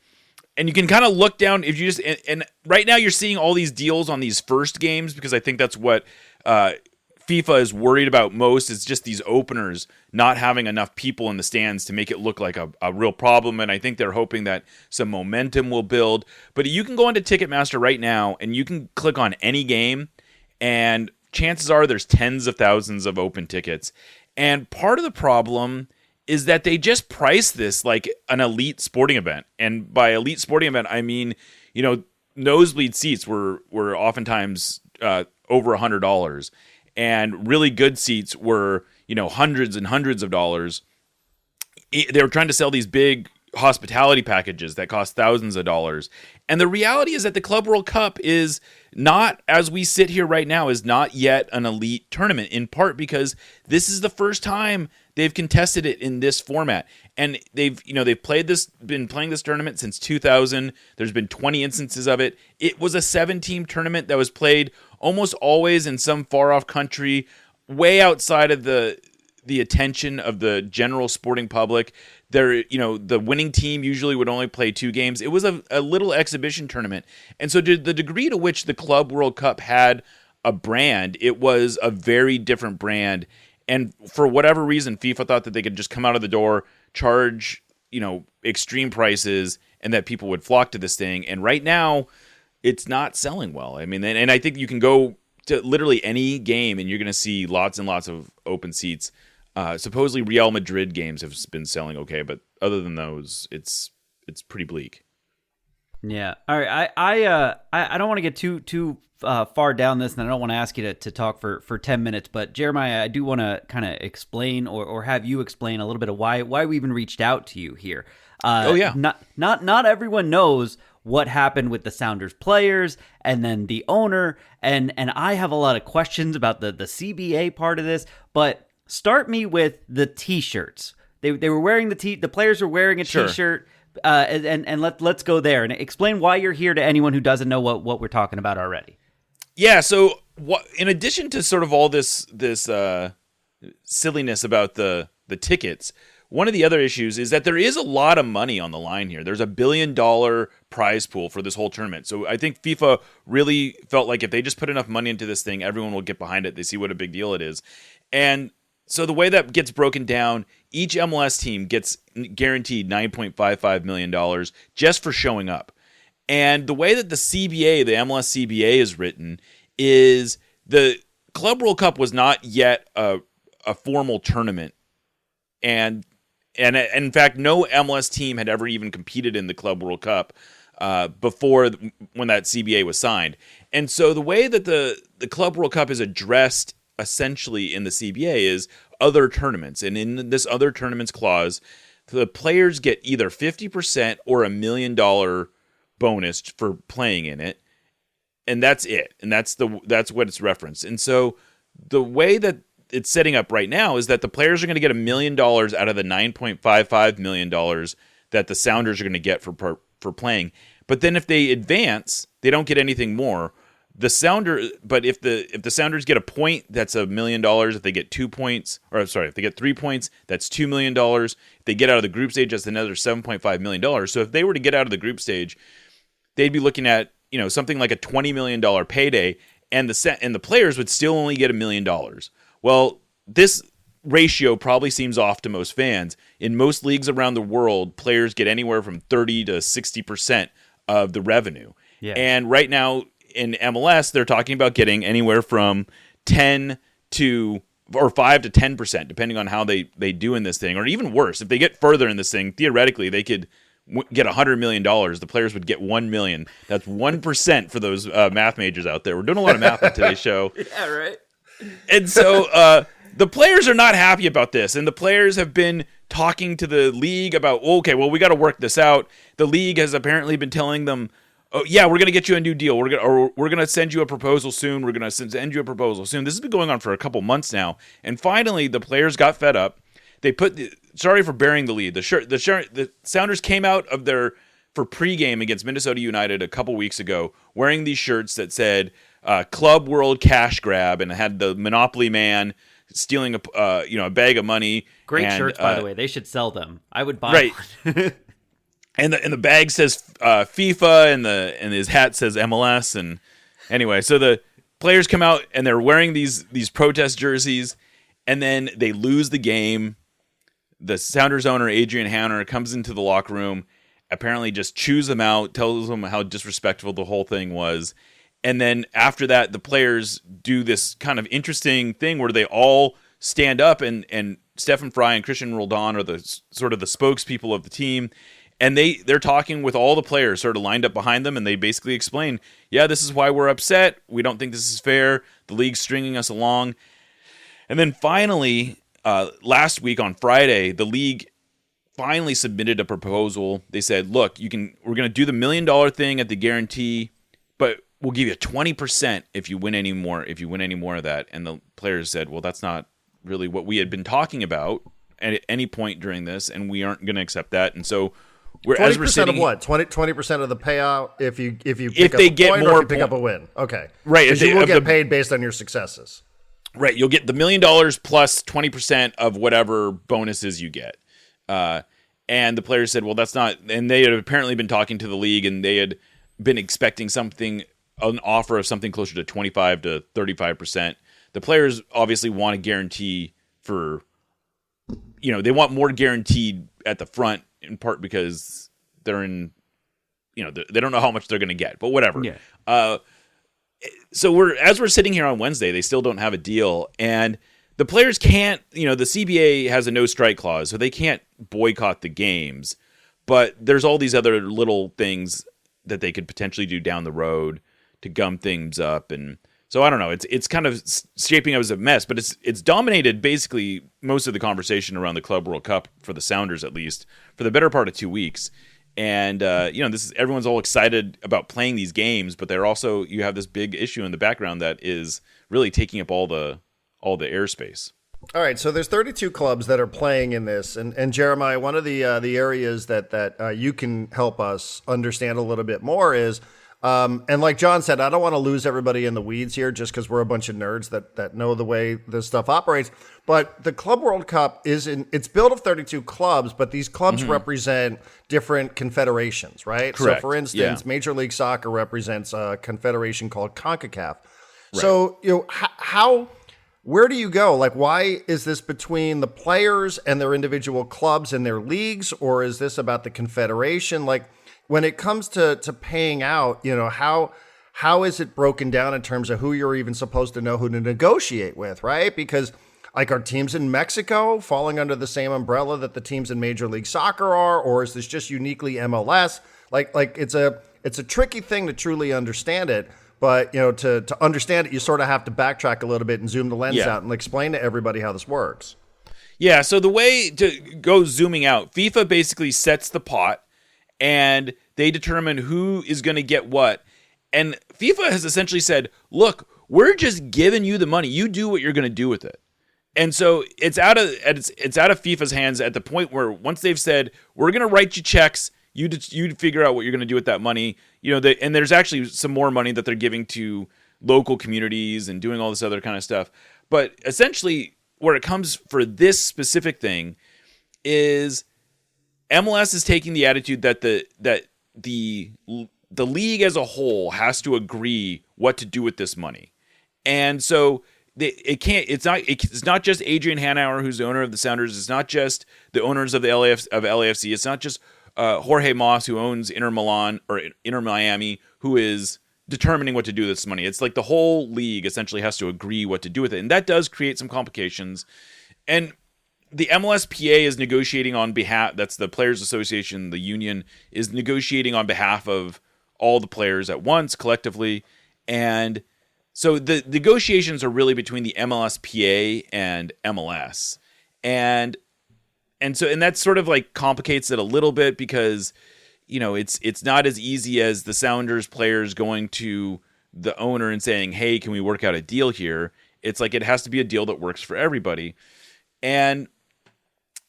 you can kind of look down if you just and right now you're seeing all these deals on these first games because I think that's what FIFA is worried about most is just these openers not having enough people in the stands to make it look like a real problem. And I think they're hoping that some momentum will build. But you can go into Ticketmaster right now and you can click on any game and chances are there's tens of thousands of open tickets. And part of the problem is that they just price this like an elite sporting event. And by elite sporting event, I mean, nosebleed seats were oftentimes over $100. And really good seats were, hundreds and hundreds of dollars. They were trying to sell these big hospitality packages that cost thousands of dollars. And the reality is that the Club World Cup is not, as we sit here right now, is not yet an elite tournament, in part because this is the first time they've contested it in this format. And they've been playing this tournament since 2000. There's been 20 instances of it. It was a 7-team tournament that was played almost always in some far-off country, way outside of the attention of the general sporting public. The winning team usually would only play 2 games. It was a little exhibition tournament. And so to the degree to which the Club World Cup had a brand, it was a very different brand. And for whatever reason, FIFA thought that they could just come out of the door, charge extreme prices and that people would flock to this thing. And right now, it's not selling well. I mean, and I think you can go to literally any game and you're going to see lots and lots of open seats. Supposedly Real Madrid games have been selling okay, but other than those, it's pretty bleak. Yeah. All right. I don't want to get too far down this, and I don't want to ask you to talk for 10 minutes, but Jeremiah, I do want to kind of explain or have you explain a little bit of why we even reached out to you here. Not everyone knows what happened with the Sounders players and then the owner, and I have a lot of questions about the CBA part of this, but start me with the T-shirts. They were wearing the players were wearing a T-shirt, and let's go there and explain why you're here to anyone who doesn't know what we're talking about already. Yeah, so in addition to sort of all this silliness about the tickets, one of the other issues is that there is a lot of money on the line here. There's $1 billion prize pool for this whole tournament. So I think FIFA really felt like if they just put enough money into this thing, everyone will get behind it. They see what a big deal it is. And so the way that gets broken down, each MLS team gets guaranteed $9.55 million just for showing up. And the way that the CBA, the MLS CBA is written, is the Club World Cup was not yet a formal tournament. And in fact, no MLS team had ever even competed in the Club World Cup before when that CBA was signed. And so the way that the Club World Cup is addressed essentially in the CBA is other tournaments. And in this other tournaments clause, the players get either 50% or $1 million bonus for playing in it. And that's it. And that's what it's referenced. And so the way that it's setting up right now is that the players are going to get $1 million out of the $9.55 million that the Sounders are going to get for playing. But then if they advance, they don't get anything more. But if the Sounders get a point, that's $1 million. If they get 2 points, if they get 3 points, that's $2 million. If they get out of the group stage, that's another $7.5 million. So if they were to get out of the group stage, they'd be looking at something like a $20 million payday, and the players would still only get $1 million. Well, this ratio probably seems off to most fans. In most leagues around the world, players get anywhere from 30 to 60% of the revenue. Yeah. And right now in MLS, they're talking about getting anywhere from 5 to 10%, depending on how they do in this thing, or even worse. If they get further in this thing, theoretically, they could get $100 million. The players would get $1 million. That's 1% for those math majors out there. We're doing a lot of math on today's show. Yeah, right. And so the players are not happy about this, and the players have been talking to the league about, okay, well, we got to work this out. The league has apparently been telling them, oh, yeah, we're going to get you a new deal. We're going to send you a proposal soon. We're going to send you a proposal soon. This has been going on for a couple months now, and finally the players got fed up. They sorry for bearing the lead. The Sounders came out of for pregame against Minnesota United a couple weeks ago wearing these shirts that said Club World Cash Grab, and had the Monopoly man stealing a bag of money. Great shirts, by the way. They should sell them. I would buy one. And the bag says FIFA, and his hat says MLS. And anyway, so the players come out and they're wearing these protest jerseys, and then they lose the game. The Sounders owner, Adrian Hanner, comes into the locker room, apparently just chews them out, tells them how disrespectful the whole thing was. And then after that, the players do this kind of interesting thing where they all stand up, and Stefan Fry and Christian Roldan are the sort of the spokespeople of the team. And they're talking with all the players sort of lined up behind them, and they basically explain, yeah, this is why we're upset. We don't think this is fair. The league's stringing us along. And then finally, last week on Friday, the league finally submitted a proposal. They said, look, we're going to do the $1 million thing at the guarantee, but we'll give you 20% if you win any more of that. And the players said, well, that's not really what we had been talking about at any point during this, and we aren't going to accept that. And so 20% of what? 20% of the payout if you pick up they a get point, more or if you pick up a win. Okay, right? Because you will get paid based on your successes. Right, you'll get the $1 million plus 20% of whatever bonuses you get. And the players said, well, that's not. And they had apparently been talking to the league, and they had been expecting an offer of something closer to 25 to 35%. The players obviously want a guarantee for, they want more guaranteed at the front in part because they're in, they don't know how much they're going to get, but whatever. Yeah. So we're sitting here on Wednesday, they still don't have a deal, and the players can't, the CBA has a no strike clause, so they can't boycott the games, but there's all these other little things that they could potentially do down the road to gum things up. And so I don't know, it's kind of shaping up as a mess, but it's dominated basically most of the conversation around the Club World Cup, for the Sounders at least, for the better part of 2 weeks. And everyone's all excited about playing these games, but you have this big issue in the background that is really taking up all the airspace. All right, so there's 32 clubs that are playing in this, and Jeremiah, one of the areas that you can help us understand a little bit more is, and like John said, I don't want to lose everybody in the weeds here just because we're a bunch of nerds that know the way this stuff operates. But the Club World Cup it's built of 32 clubs, but these clubs represent different confederations, right? Correct. So, for instance, Major League Soccer represents a confederation called CONCACAF. Right. So, where do you go? Like, why is this between the players and their individual clubs and their leagues, or is this about the confederation? Like, when it comes to paying out, how is it broken down in terms of who you're even supposed to know who to negotiate with, right? Because, like, are teams in Mexico falling under the same umbrella that the teams in Major League Soccer are, or is this just uniquely MLS? Like it's a tricky thing to truly understand it. But, to understand it, you sort of have to backtrack a little bit and zoom the lens out and explain to everybody how this works. Yeah, so the way to go zooming out, FIFA basically sets the pot, and they determine who is going to get what. And FIFA has essentially said, look, we're just giving you the money. You do what you're going to do with it. And so it's out of FIFA's hands at the point where once they've said, we're going to write you checks, you figure out what you're going to do with that money. And there's actually some more money that they're giving to local communities and doing all this other kind of stuff. But essentially, where it comes for this specific thing is MLS is taking the attitude that the league as a whole has to agree what to do with this money, and so it's not just Adrian Hanauer, who's the owner of the Sounders. It's not just the owners of the LAFC. It's not just Jorge Mas, who owns Inter Milan or Inter Miami, who is determining what to do with this money. It's like the whole league essentially has to agree what to do with it, and that does create some complications. And the MLSPA is negotiating on behalf, that's the Players Association, the union, is negotiating on behalf of all the players at once, collectively. And so the negotiations are really between the MLSPA and MLS. And that sort of like complicates it a little bit because, it's not as easy as the Sounders players going to the owner and saying, hey, can we work out a deal here? It's like it has to be a deal that works for everybody. And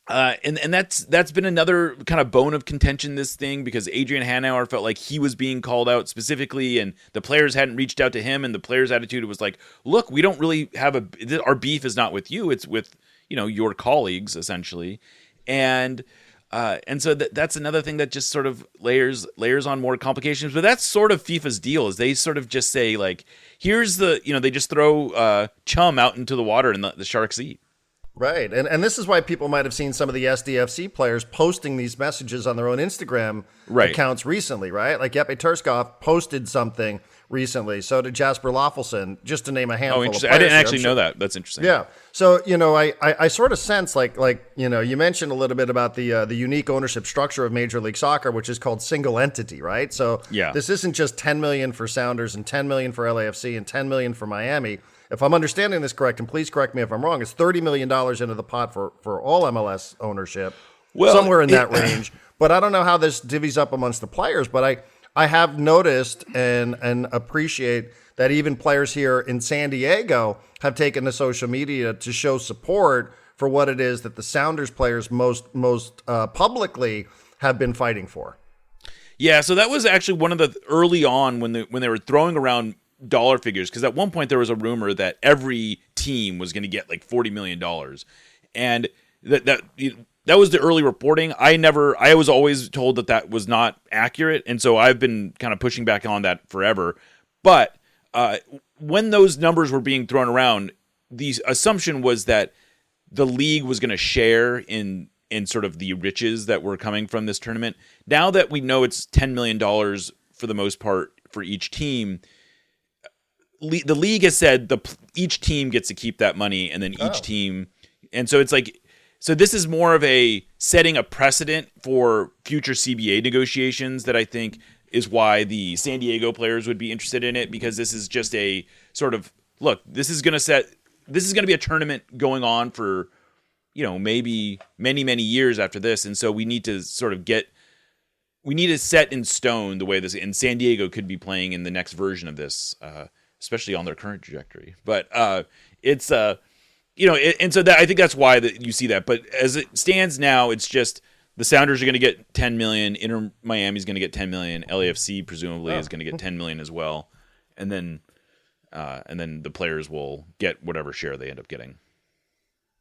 that's been another kind of bone of contention, this thing, because Adrian Hanauer felt like he was being called out specifically, and the players hadn't reached out to him, and the players' attitude was like, look, we don't really have our beef is not with you, it's with, your colleagues, essentially. And so that's another thing that just sort of layers on more complications. But that's sort of FIFA's deal, is they sort of just say, like, here's they just throw chum out into the water and the sharks eat. Right. And this is why people might have seen some of the SDFC players posting these messages on their own Instagram accounts recently, right? Like Jeppe Terskov posted something recently. So did Jasper Loffelson, just to name a handful of players. I didn't actually know that. That's interesting. Yeah. So, I sort of sense like you mentioned a little bit about the unique ownership structure of Major League Soccer, which is called single entity, right? So this isn't just $10 million for Sounders and $10 million for LAFC and $10 million for Miami. If I'm understanding this correct, and please correct me if I'm wrong, it's $30 million into the pot for all MLS ownership, somewhere in that range. But I don't know how this divvies up amongst the players. But I have noticed and appreciate that even players here in San Diego have taken to social media to show support for what it is that the Sounders players most publicly have been fighting for. Yeah, so that was actually one of the early on when they were throwing around dollar figures, because at one point there was a rumor that every team was going to get like $40 million, and that was the early reporting. I was always told that was not accurate, and so I've been kind of pushing back on that forever. But when those numbers were being thrown around, the assumption was that the league was going to share in and sort of the riches that were coming from this tournament. Now that we know it's $10 million for the most part for each team, the league has said each team gets to keep that money, and then each team, and so it's like, so this is more of a setting a precedent for future CBA negotiations that I think is why the San Diego players would be interested in it, because this is just a sort of, look, this is going to be a tournament going on for, maybe many, many years after this. And so we need to set in stone the way this, and San Diego could be playing in the next version of this, especially on their current trajectory. But and so that, I think that's why that you see that. But as it stands now, it's just the Sounders are going to get 10 million. Inter Miami's going to get 10 million. LAFC presumably is going to get 10 million as well. And then the players will get whatever share they end up getting.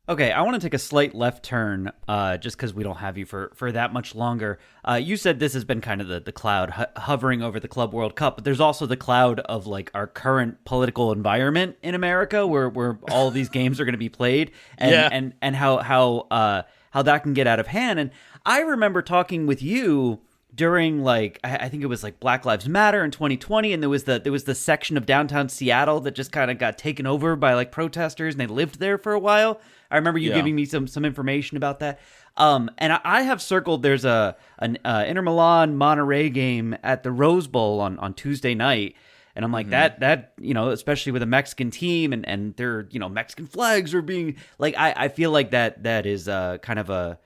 Okay, I want to take a slight left turn, just because we don't have you for that much longer. You said this has been kind of the cloud hovering over the Club World Cup, but there's also the cloud of like our current political environment in America, where all these games are going to be played, and how that can get out of hand. And I remember talking with you during, like, I think it was like Black Lives Matter in 2020, and there was the section of downtown Seattle that just kind of got taken over by like protesters, and they lived there for a while. I remember you giving me some information about that. And I have circled there's an Inter Milan Monterrey game at the Rose Bowl on Tuesday night. And I'm like, that especially with a Mexican team and their, Mexican flags are being like, I feel like that is kind of a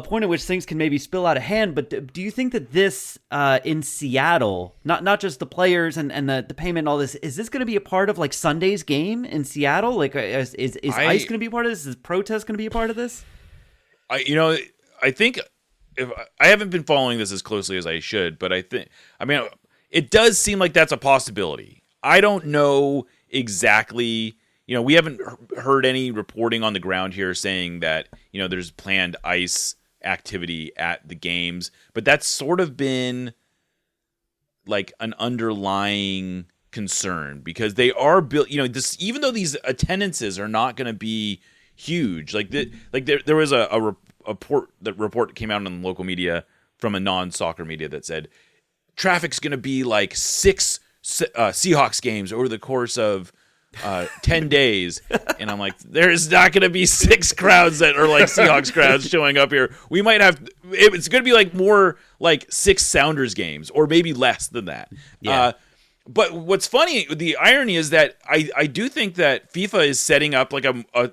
point at which things can maybe spill out of hand. But do you think that this in Seattle, not just the players and the payment and all this, is this going to be a part of like Sunday's game in Seattle? Like, is ICE going to be a part of this? Is protest going to be a part of this? I think if I haven't been following this as closely as I should, but it does seem like that's a possibility. I don't know exactly. We haven't heard any reporting on the ground here saying that, there's planned ICE activity at the games, but that's sort of been like an underlying concern because they are built, even though these attendances are not going to be huge, there was a report that came out in the local media from a non-soccer media that said traffic's going to be like 6 Seahawks games over the course of 10 days, and I'm like, there's not going to be 6 crowds that are like Seahawks crowds showing up here. We might have, it's going to be like more like 6 Sounders games or maybe less than that. Yeah. But what's funny, the irony is that I do think that FIFA is setting up like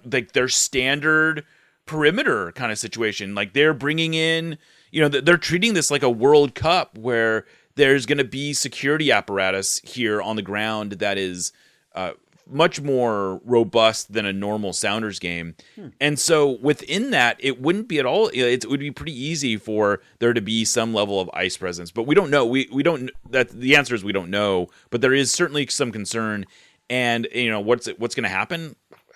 like their standard perimeter kind of situation. Like they're bringing in, they're treating this like a World Cup where there's going to be security apparatus here on the ground that is much more robust than a normal Sounders game. And so within that, it wouldn't be at all, it would be pretty easy for there to be some level of ICE presence, but we don't know. We don't, that the answer is we don't know, but there is certainly some concern. And what's going to happen?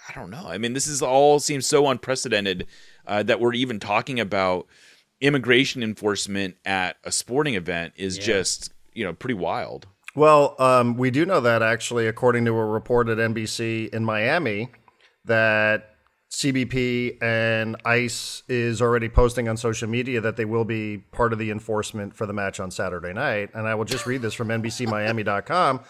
I don't know. I mean, this is all seems so unprecedented that we're even talking about immigration enforcement at a sporting event is just, pretty wild. Well, we do know that actually, according to a report at NBC in Miami, that CBP and ICE is already posting on social media that they will be part of the enforcement for the match on Saturday night. And I will just read this from NBCMiami.com.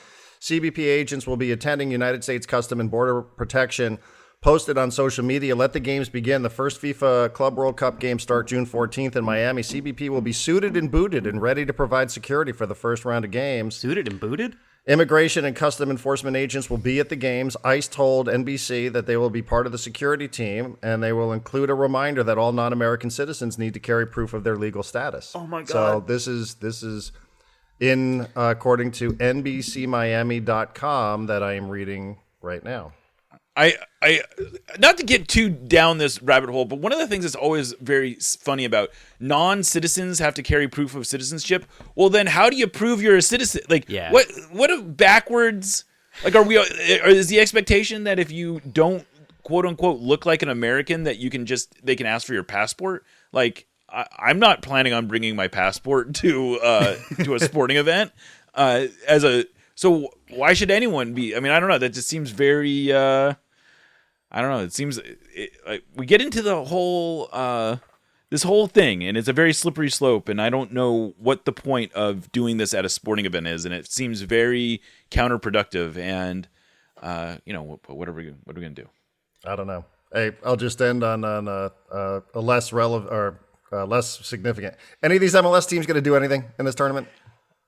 CBP agents will be attending United States Custom and Border Protection posted on social media. Let the games begin. The first FIFA Club World Cup games start June 14th in Miami. CBP will be suited and booted and ready to provide security for the first round of games. Suited and booted? Immigration and custom enforcement agents will be at the games. ICE told NBC that they will be part of the security team, and they will include a reminder that all non-American citizens need to carry proof of their legal status. Oh my God. So this is in according to NBCMiami.com that I am reading right now. I not to get too down this rabbit hole, but one of the things that's always very funny about non-citizens have to carry proof of citizenship. Well, then how do you prove you're a citizen? Like, what a backwards, like, is the expectation that if you don't quote unquote look like an American that they can ask for your passport? Like, I'm not planning on bringing my passport to a sporting event so why should anyone be? I mean, I don't know. That just seems very, I don't know. It seems we get into the whole this whole thing, and it's a very slippery slope. And I don't know what the point of doing this at a sporting event is, and it seems very counterproductive. And what are we gonna do? I don't know. Hey, I'll just end on a less relevant or less significant. Any of these MLS teams going to do anything in this tournament?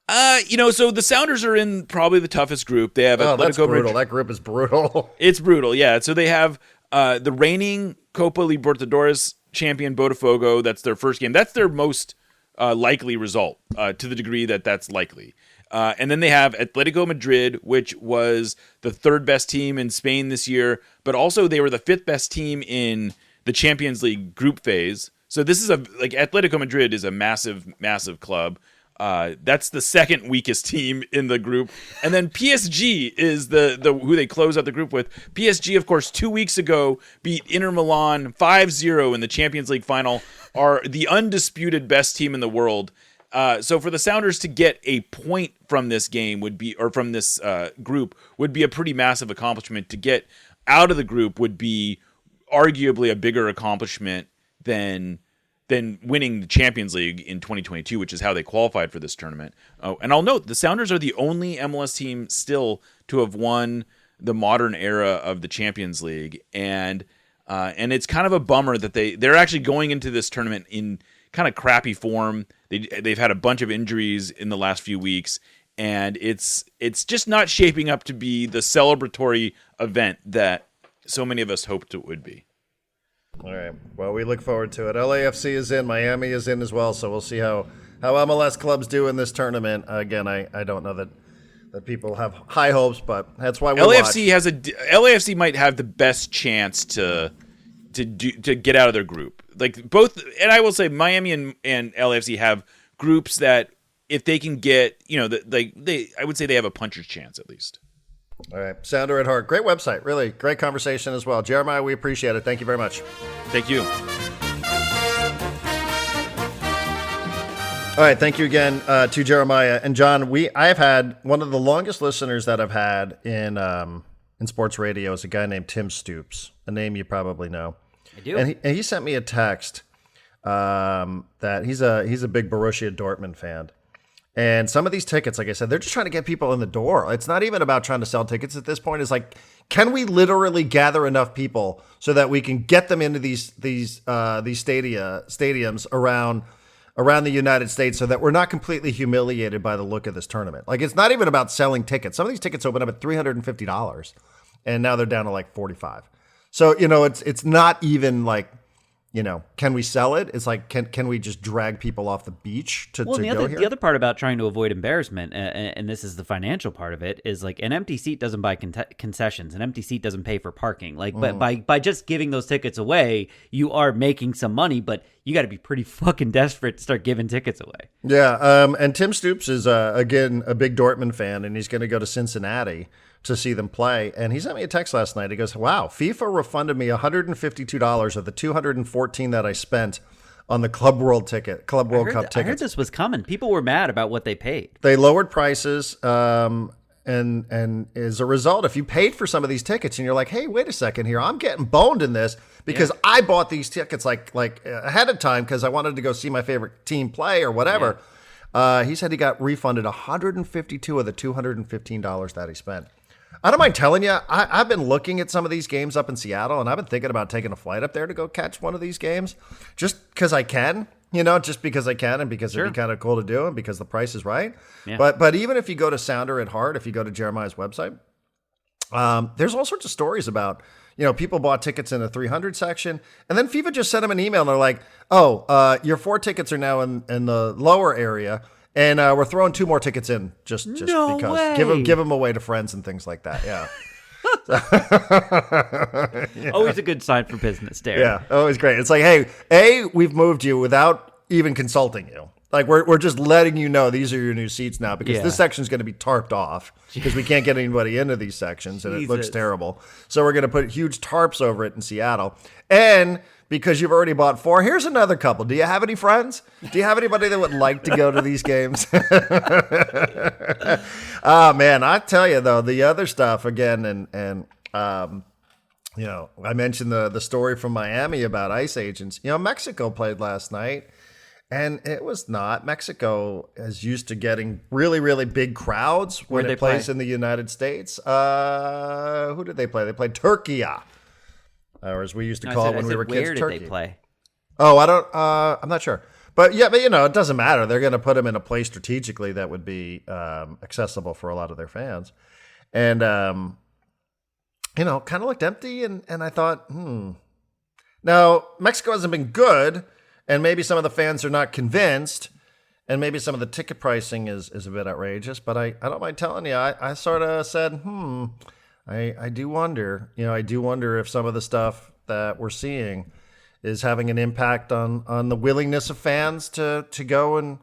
So the Sounders are in probably the toughest group. They have that's brutal. That group is brutal. It's brutal, yeah. So they have the reigning Copa Libertadores champion Botafogo. That's their first game. That's their most likely result, to the degree that that's likely. And then they have Atletico Madrid, which was the third best team in Spain this year, but also they were the fifth best team in the Champions League group phase. So this is Atletico Madrid is a massive, massive club. That's the second weakest team in the group. And then PSG is the who they close out the group with. PSG, of course, 2 weeks ago beat Inter Milan 5-0 in the Champions League final, are the undisputed best team in the world. So for the Sounders to get a point from this game from this group would be a pretty massive accomplishment. To get out of the group would be arguably a bigger accomplishment than winning the Champions League in 2022, which is how they qualified for this tournament. Oh, and I'll note the Sounders are the only MLS team still to have won the modern era of the Champions League, and it's kind of a bummer that they're actually going into this tournament in kind of crappy form. They've had a bunch of injuries in the last few weeks, and it's just not shaping up to be the celebratory event that so many of us hoped it would be. All right. Well, we look forward to it. LAFC is in. Miami is in as well. So we'll see how MLS clubs do in this tournament. Again, I don't know that people have high hopes, but that's why we LAFC might have the best chance to get out of their group. Like both, and I will say Miami and LAFC have groups that if they can get, I would say they have a puncher's chance at least. All right. Sounder at heart. Great website. Really great conversation as well. Jeremiah, we appreciate it. Thank you very much. Thank you. All right. Thank you again to Jeremiah. And John, I have had one of the longest listeners that I've had in sports radio is a guy named Tim Stoops, a name you probably know. I do. And he sent me a text that he's a big Borussia Dortmund fan. And some of these tickets, like I said, they're just trying to get people in the door. It's not even about trying to sell tickets at this point. It's like, can we literally gather enough people so that we can get them into these stadiums around the United States so that we're not completely humiliated by the look of this tournament? Like, it's not even about selling tickets. Some of these tickets open up at $350, and now they're down to like $45. So, it's not even like, can we sell it? It's like, can we just drag people off the beach to go here? The other part about trying to avoid embarrassment, and this is the financial part of it, is like an empty seat doesn't buy concessions. An empty seat doesn't pay for parking. But by just giving those tickets away, you are making some money, but you got to be pretty fucking desperate to start giving tickets away. Yeah. And Tim Stoops is, again, a big Dortmund fan, and he's going to go to Cincinnati to see them play. And he sent me a text last night. He goes, wow, FIFA refunded me $152 of the $214 that I spent on the Club World Cup tickets. I heard this was coming. People were mad about what they paid. They lowered prices. And as a result, if you paid for some of these tickets and you're like, hey, wait a second here, I'm getting boned in this because I bought these tickets like ahead of time because I wanted to go see my favorite team play or whatever. Yeah. He said he got refunded $152 of the $215 that he spent. I don't mind telling you, I've been looking at some of these games up in Seattle, and I've been thinking about taking a flight up there to go catch one of these games just because I can, just because I can and because it'd be kind of cool to do and because the price is right. Yeah. But even if you go to Sounder at Heart, if you go to Jeremiah's website, there's all sorts of stories about, people bought tickets in the 300 section, and then FIFA just sent them an email, and they're like, your 4 tickets are now in the lower area. And we're throwing 2 more tickets in just no because. Way. Give them away to friends and things like that. Yeah. Always a good sign for business, Darren. Yeah, always great. It's like, hey, we've moved you without even consulting you. Like we're just letting you know these are your new seats now because this section is going to be tarped off because we can't get anybody into these sections and it looks terrible. So we're going to put huge tarps over it in Seattle. And because you've already bought 4, here's another couple. Do you have any friends? Do you have anybody that would like to go to these games? Oh, man, I tell you, though, the other stuff, again, and I mentioned the story from Miami about ICE agents. Mexico played last night, and it was not. Mexico is used to getting really, really big crowds when it plays in the United States. Who did they play? They played Turkey, or as we used to call it when we were kids, Turkey. Where did they play? Oh, I'm not sure. But it doesn't matter. They're going to put them in a place strategically that would be accessible for a lot of their fans. And, kind of looked empty. And I thought, Now, Mexico hasn't been good. And maybe some of the fans are not convinced. And maybe some of the ticket pricing is a bit outrageous. But I don't mind telling you, I sort of said, I do wonder. I do wonder if some of the stuff that we're seeing is having an impact on the willingness of fans to go and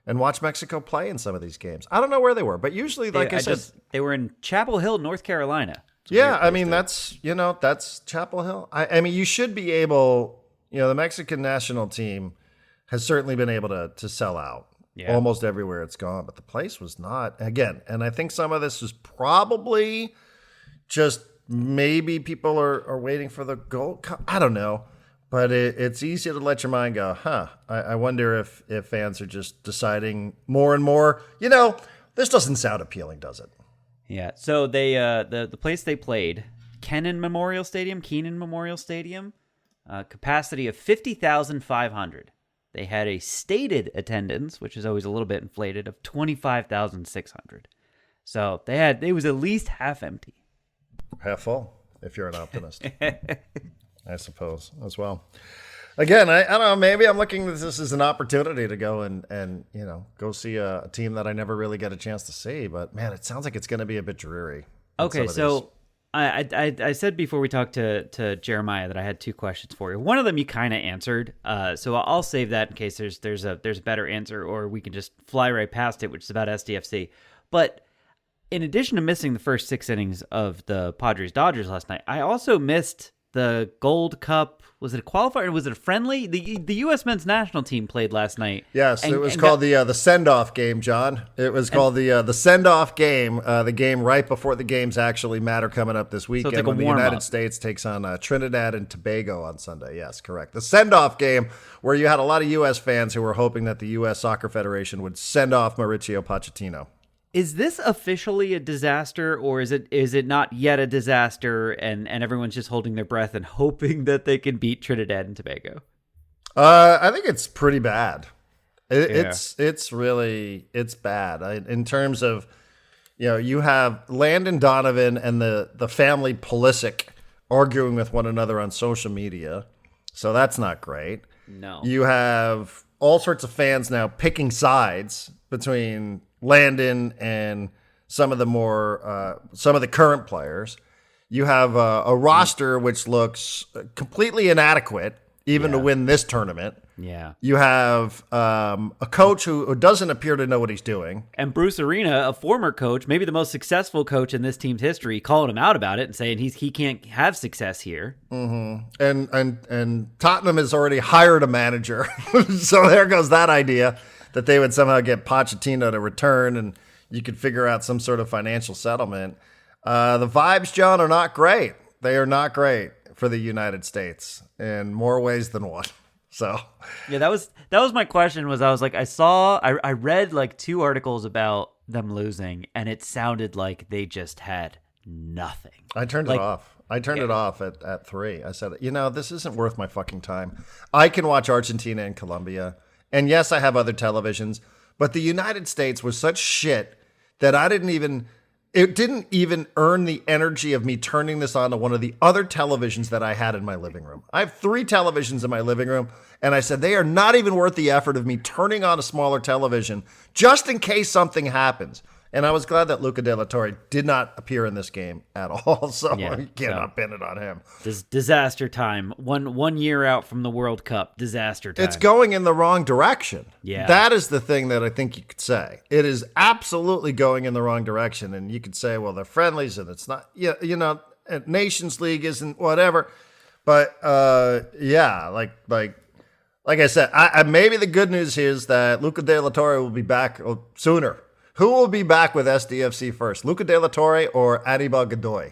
watch Mexico play in some of these games. I don't know where they were, but usually, like I said, they were in Chapel Hill, North Carolina. Yeah, I mean, that's Chapel Hill. I mean, you should be able, the Mexican national team has certainly been able to sell out almost everywhere it's gone, but the place was not. Again, and I think some of this is probably just maybe people are waiting for the Gold Cup. I don't know. But it's easy to let your mind go, I wonder if fans are just deciding more and more, this doesn't sound appealing, does it? Yeah. So they the place they played, Keenan Memorial Stadium, capacity of 50,500. They had a stated attendance, which is always a little bit inflated, of 25,600. So it was at least half empty. Half full, if you're an optimist. I suppose as well. Again, I don't know. Maybe I'm looking at this as an opportunity to go and go see a team that I never really get a chance to see. But man, it sounds like it's going to be a bit dreary. Okay, so I said before we talked to Jeremiah that I had two questions for you. One of them you kind of answered, so I'll save that in case there's a better answer, or we can just fly right past it, which is about SDFC. But in addition to missing the first 6 innings of the Padres-Dodgers last night, I also missed the Gold Cup. Was it a qualifier or was it a friendly? The U.S. men's national team played last night. Yes, it was called the send-off game, John. It was called the send-off game, the game right before the games actually matter coming up this weekend, so it's like when the United States takes on Trinidad and Tobago on Sunday. Yes, correct. The send-off game where you had a lot of U.S. fans who were hoping that the U.S. Soccer Federation would send off Mauricio Pochettino. Is this officially a disaster, or is it not yet a disaster, and everyone's just holding their breath and hoping that they can beat Trinidad and Tobago? I think it's pretty bad. It's bad in terms of, you have Landon Donovan and the family Pulisic arguing with one another on social media, so that's not great. No, you have all sorts of fans now picking sides between Landon and some of the current players. You have a roster which looks completely inadequate even to win this tournament. Yeah. You have a coach who doesn't appear to know what he's doing. And Bruce Arena, a former coach, maybe the most successful coach in this team's history, calling him out about it and saying he can't have success here. Mm-hmm. And Tottenham has already hired a manager. So there goes that idea, that they would somehow get Pochettino to return and you could figure out some sort of financial settlement. The vibes, John, are not great. They are not great for the United States in more ways than one. So yeah, that was my question. I read like 2 articles about them losing, and it sounded like they just had nothing. I turned it off. I turned it off at 3. I said, this isn't worth my fucking time. I can watch Argentina and Colombia. And yes, I have other televisions, but the United States was such shit that it didn't even earn the energy of me turning this on to one of the other televisions that I had in my living room. I have 3 televisions in my living room, and I said, they are not even worth the effort of me turning on a smaller television just in case something happens. And I was glad that Luca De La Torre did not appear in this game at all, so you cannot pin it on him. This disaster time. One year out from the World Cup, disaster time. It's going in the wrong direction. Yeah. That is the thing that I think you could say. It is absolutely going in the wrong direction, and you could say, well, they're friendlies, and it's not, Nations League isn't whatever. But, like I said, maybe the good news is that Luca De La Torre will be back sooner. Who will be back with SDFC first, Luca De La Torre or Anibal Godoy?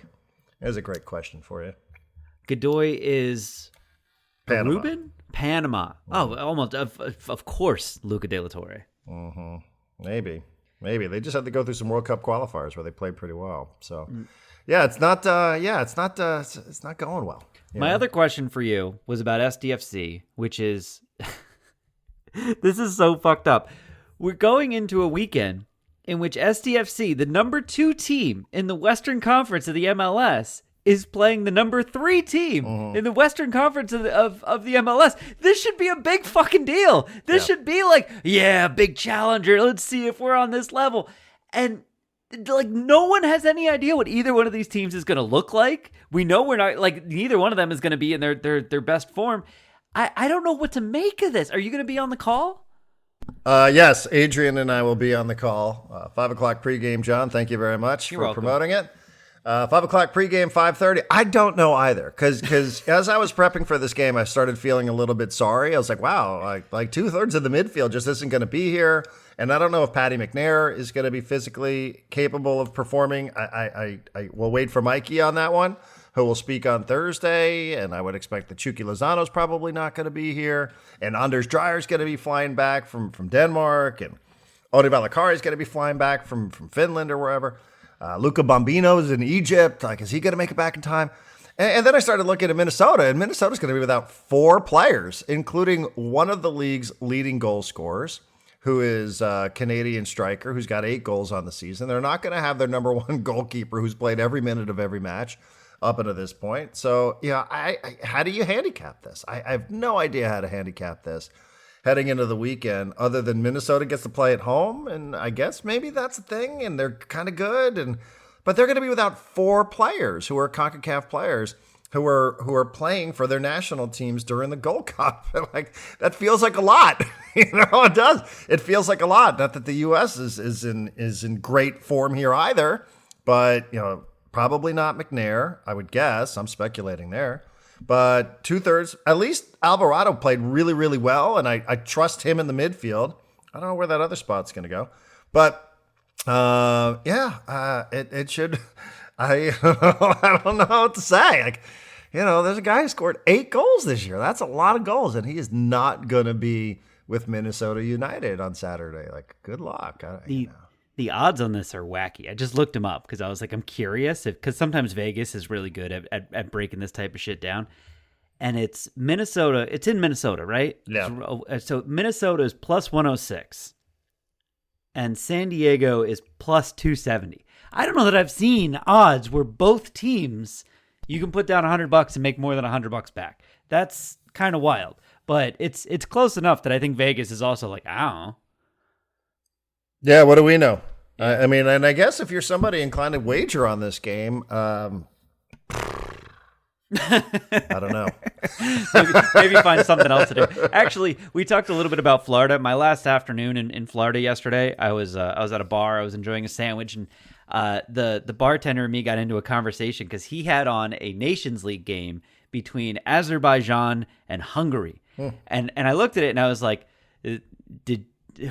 There's a great question for you. Godoy is Panama. Ruben? Panama. Oh, almost. Of course, Luca De La Torre. Maybe. They just had to go through some World Cup qualifiers where they played pretty well. So, yeah, it's not going well. My other question for you was about SDFC, which is, this is so fucked up. We're going into a weekend in which SDFC, the number 2 team in the Western Conference of the MLS, is playing the number 3 team in the Western Conference of the MLS. This should be a big fucking deal. This should be like, big challenger. Let's see if we're on this level. And like, no one has any idea what either one of these teams is going to look like. We know we're not, like, neither one of them is going to be in their best form. I don't know what to make of this. Are you going to be on the call? Yes, Adrian and I will be on the call. 5 o'clock pregame, John. Thank you very much for promoting it. 5 o'clock pregame, 5:30. I don't know either, because as I was prepping for this game, I started feeling a little bit sorry. I was like, wow, like 2/3 of the midfield just isn't going to be here. And I don't know if Patty McNair is going to be physically capable of performing. I will wait for Mikey on that one, who will speak on Thursday. And I would expect that Chucky Lozano's probably not going to be here. And Anders Dreyer's going to be flying back from Denmark. And Odi Valakari's going to be flying back from Finland or wherever. Luca Bambino's in Egypt. Like, is he going to make it back in time? And then I started looking at Minnesota, and Minnesota's going to be without 4 players, including one of the league's leading goal scorers, who is a Canadian striker who's got 8 goals on the season. They're not going to have their number 1 goalkeeper who's played every minute of every match up until this point. So, how do you handicap this? I have no idea how to handicap this heading into the weekend, other than Minnesota gets to play at home, and I guess maybe that's a thing, and they're kind of good, but they're going to be without 4 players who are CONCACAF players who are playing for their national teams during the Gold Cup. Like, that feels like a lot. It does. It feels like a lot. Not that the U.S. is in great form here either, but probably not McNair, I would guess. I'm speculating there. But 2/3, at least Alvarado played really, really well, and I trust him in the midfield. I don't know where that other spot's going to go. But, it should. I don't know what to say. Like, there's a guy who scored 8 goals this year. That's a lot of goals, and he is not going to be with Minnesota United on Saturday. Like, good luck. The odds on this are wacky. I just looked them up because I was like, I'm curious, because sometimes Vegas is really good at breaking this type of shit down. And it's Minnesota. It's in Minnesota, right? Yeah. So Minnesota is plus 106. And San Diego is plus 270. I don't know that I've seen odds where both teams, you can put down $100 and make more than $100 back. That's kind of wild. But it's close enough that I think Vegas is also like, I don't know. Yeah, what do we know? I mean, and I guess if you're somebody inclined to wager on this game, I don't know. maybe find something else to do. Actually, we talked a little bit about Florida. My last afternoon in Florida yesterday, I was at a bar. I was enjoying a sandwich, and the bartender and me got into a conversation because he had on a Nations League game between Azerbaijan and Hungary, and I looked at it and I was like,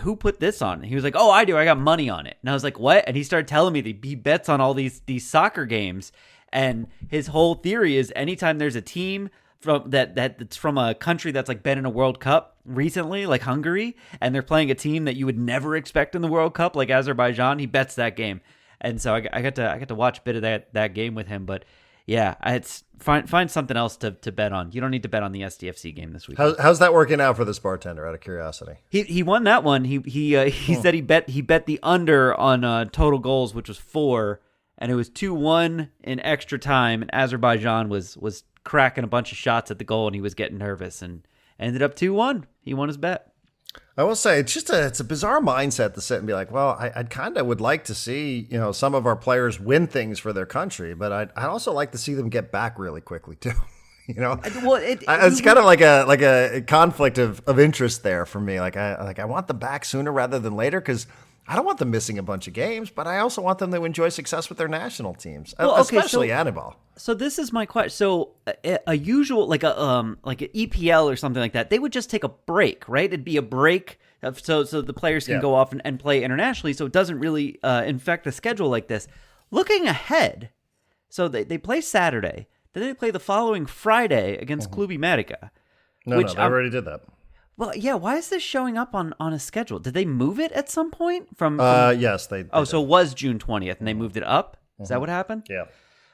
who put this on? And he was like, oh, I do. I got money on it. And I was like, what? And he started telling me that he bets on all these soccer games. And his whole theory is anytime there's a team from that's from a country that's like been in a World Cup recently, like Hungary, and they're playing a team that you would never expect in the World Cup, like Azerbaijan, he bets that game. And so I got to watch a bit of that game with him. But yeah, it's find something else to bet on. You don't need to bet on the SDFC game this week. How's that working out for this bartender? Out of curiosity, he won that one. He said he bet the under on total goals, which was 4, and it was 2-1 in extra time. And Azerbaijan was cracking a bunch of shots at the goal, and he was getting nervous, and ended up 2-1. He won his bet. I will say it's a bizarre mindset to sit and be like, well, I kind of would like to see some of our players win things for their country, but I'd also like to see them get back really quickly too. Well, it's kind of like a conflict of interest there for me. Like I want them back sooner rather than later, because I don't want them missing a bunch of games, but I also want them to enjoy success with their national teams, especially Anibal. So this is my question. So a usual like an EPL or something like that, they would just take a break, right? It'd be a break so the players can go off and play internationally, so it doesn't really infect the schedule like this. Looking ahead, so they play Saturday. Then they play the following Friday against Club America. No, they already did that. Well, yeah. Why is this showing up on a schedule? Did they move it at some point? From yes, they so it was June 20th, and they moved it up? Is that what happened? Yeah.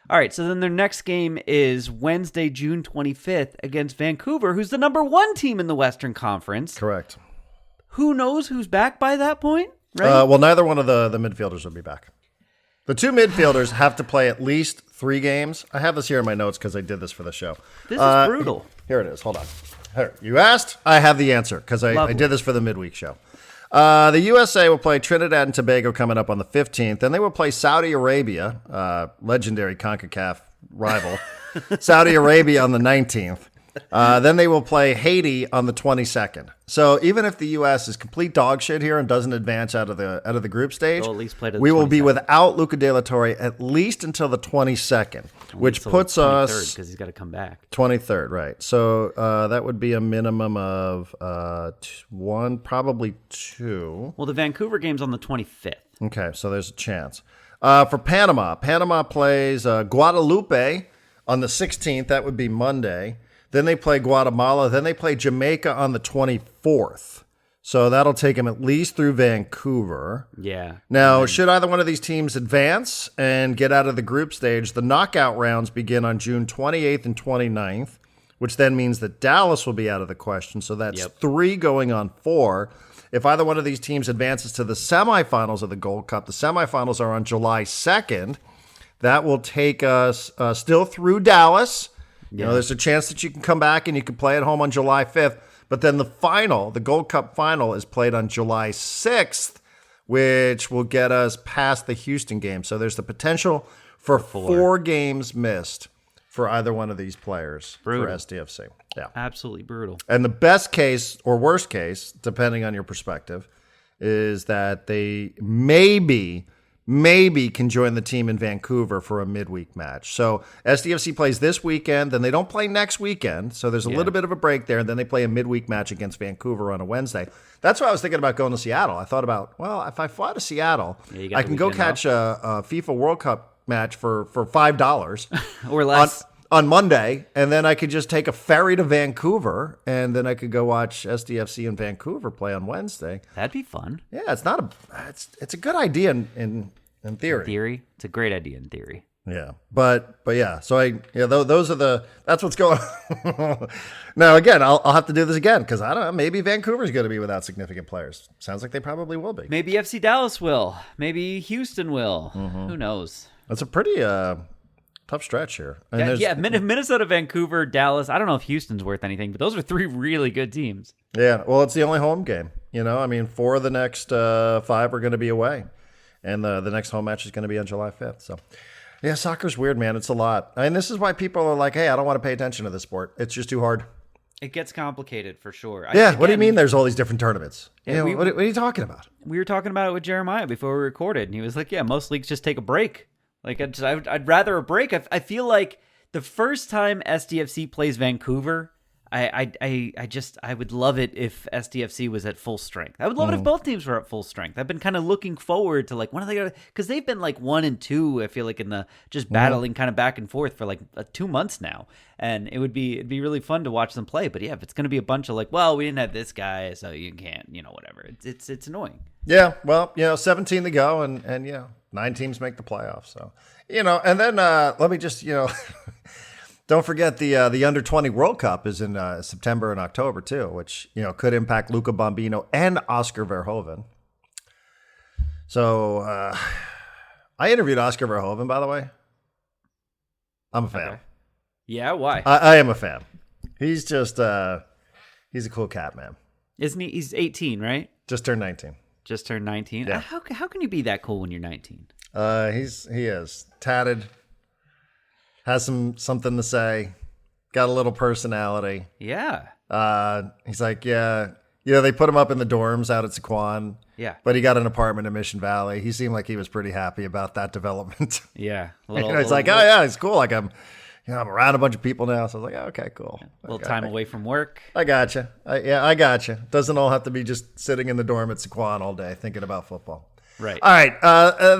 All right, so then their next game is Wednesday, June 25th against Vancouver, who's the number 1 team in the Western Conference. Correct. Who knows who's back by that point, right? Well, neither one of the midfielders will be back. The 2 midfielders have to play at least 3 games. I have this here in my notes because I did this for the show. This is brutal. Here it is. Hold on. Here. You asked? I have the answer because I did this for the midweek show. The USA will play Trinidad and Tobago coming up on the 15th. Then they will play Saudi Arabia, legendary CONCACAF rival, Saudi Arabia on the 19th. Then they will play Haiti on the 22nd. So even if the U.S. is complete dog shit here and doesn't advance out of the group stage, at least play to the we will be 22nd. Without Luca De La Torre at least until the 22nd, which puts us because he's got to come back. 23rd, right? So that would be a minimum of 1, probably 2. Well, the Vancouver game's on the 25th. Okay, so there's a chance. For Panama plays Guadalupe on the 16th. That would be Monday. Then they play Guatemala. Then they play Jamaica on the 24th. So that'll take them at least through Vancouver. Yeah. Now, should either one of these teams advance and get out of the group stage, the knockout rounds begin on June 28th and 29th, which then means that Dallas will be out of the question. So that's 3 going on 4. If either one of these teams advances to the semifinals of the Gold Cup, the semifinals are on July 2nd. That will take us still through Dallas. You know, there's a chance that you can come back and you can play at home on July 5th. But then the Gold Cup final is played on July 6th, which will get us past the Houston game. So there's the potential for 4 games missed for either one of these players for SDFC. Yeah. Absolutely brutal. And the best case or worst case, depending on your perspective, is that they maybe can join the team in Vancouver for a midweek match. So SDFC plays this weekend, then they don't play next weekend. So there's a little bit of a break there, and then they play a midweek match against Vancouver on a Wednesday. That's why I was thinking about going to Seattle. I thought about, well, if I fly to Seattle, I can go catch a FIFA World Cup match for $5 or less on Monday, and then I could just take a ferry to Vancouver, and then I could go watch SDFC in Vancouver play on Wednesday. That'd be fun. Yeah, it's a good idea in theory. It's a great idea in theory. Yeah, but yeah. So that's what's going on. Now again, I'll have to do this again because I don't know. Maybe Vancouver's going to be without significant players. Sounds like they probably will be. Maybe FC Dallas will. Maybe Houston will. Who knows? That's a pretty tough stretch here. Minnesota, Vancouver, Dallas. I don't know if Houston's worth anything, but those are 3 really good teams. Yeah, well, it's the only home game. You know, I mean, 4 of the next 5 are going to be away, and the next home match is going to be on July 5th. So, yeah, soccer's weird, man. It's a lot. I mean, this is why people are like, hey, I don't want to pay attention to this sport. It's just too hard. It gets complicated for sure. What do you mean the's all these different tournaments? Yeah, what are you talking about? We were talking about it with Jeremiah before we recorded, and he was like, yeah, most leagues just take a break. Like, I'd rather a break. I feel like the first time SDFC plays Vancouver, I would love it if SDFC was at full strength. I would love it if both teams were at full strength. I've been kind of looking forward to, like, when are they gonna, because they've been like 1 and 2, I feel like, in the just battling kind of back and forth for like 2 months now. And it'd be really fun to watch them play. But yeah, if it's going to be a bunch of like, well, we didn't have this guy, so you can't, whatever. It's annoying. Yeah, well, 17 to go, and 9 teams make the playoffs. So, and then let me just, don't forget the Under 20 World Cup is in September and October too, which could impact Luca Bombino and Oscar Verhoeven. So I interviewed Oscar Verhoeven, by the way. I'm a fan. Okay. Yeah, why? I am a fan. He's just he's a cool cat, man. Isn't he? He's 18, right? Just turned 19. Just turned 19. Yeah. How can you be that cool when you're 19? He is tatted. Has something to say, got a little personality. Yeah. He's like, they put him up in the dorms out at Sequan. Yeah. But he got an apartment in Mission Valley. He seemed like he was pretty happy about that development. Yeah. It's cool. Like I'm around a bunch of people now. So I was like, oh, okay, cool. A little time away from work. I gotcha. I gotcha. Doesn't all have to be just sitting in the dorm at Sequan all day thinking about football. Right. All right.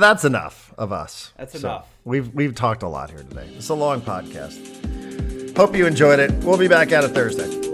That's enough of us. That's enough. We've talked a lot here today. It's a long podcast. Hope you enjoyed it. We'll be back at it Thursday.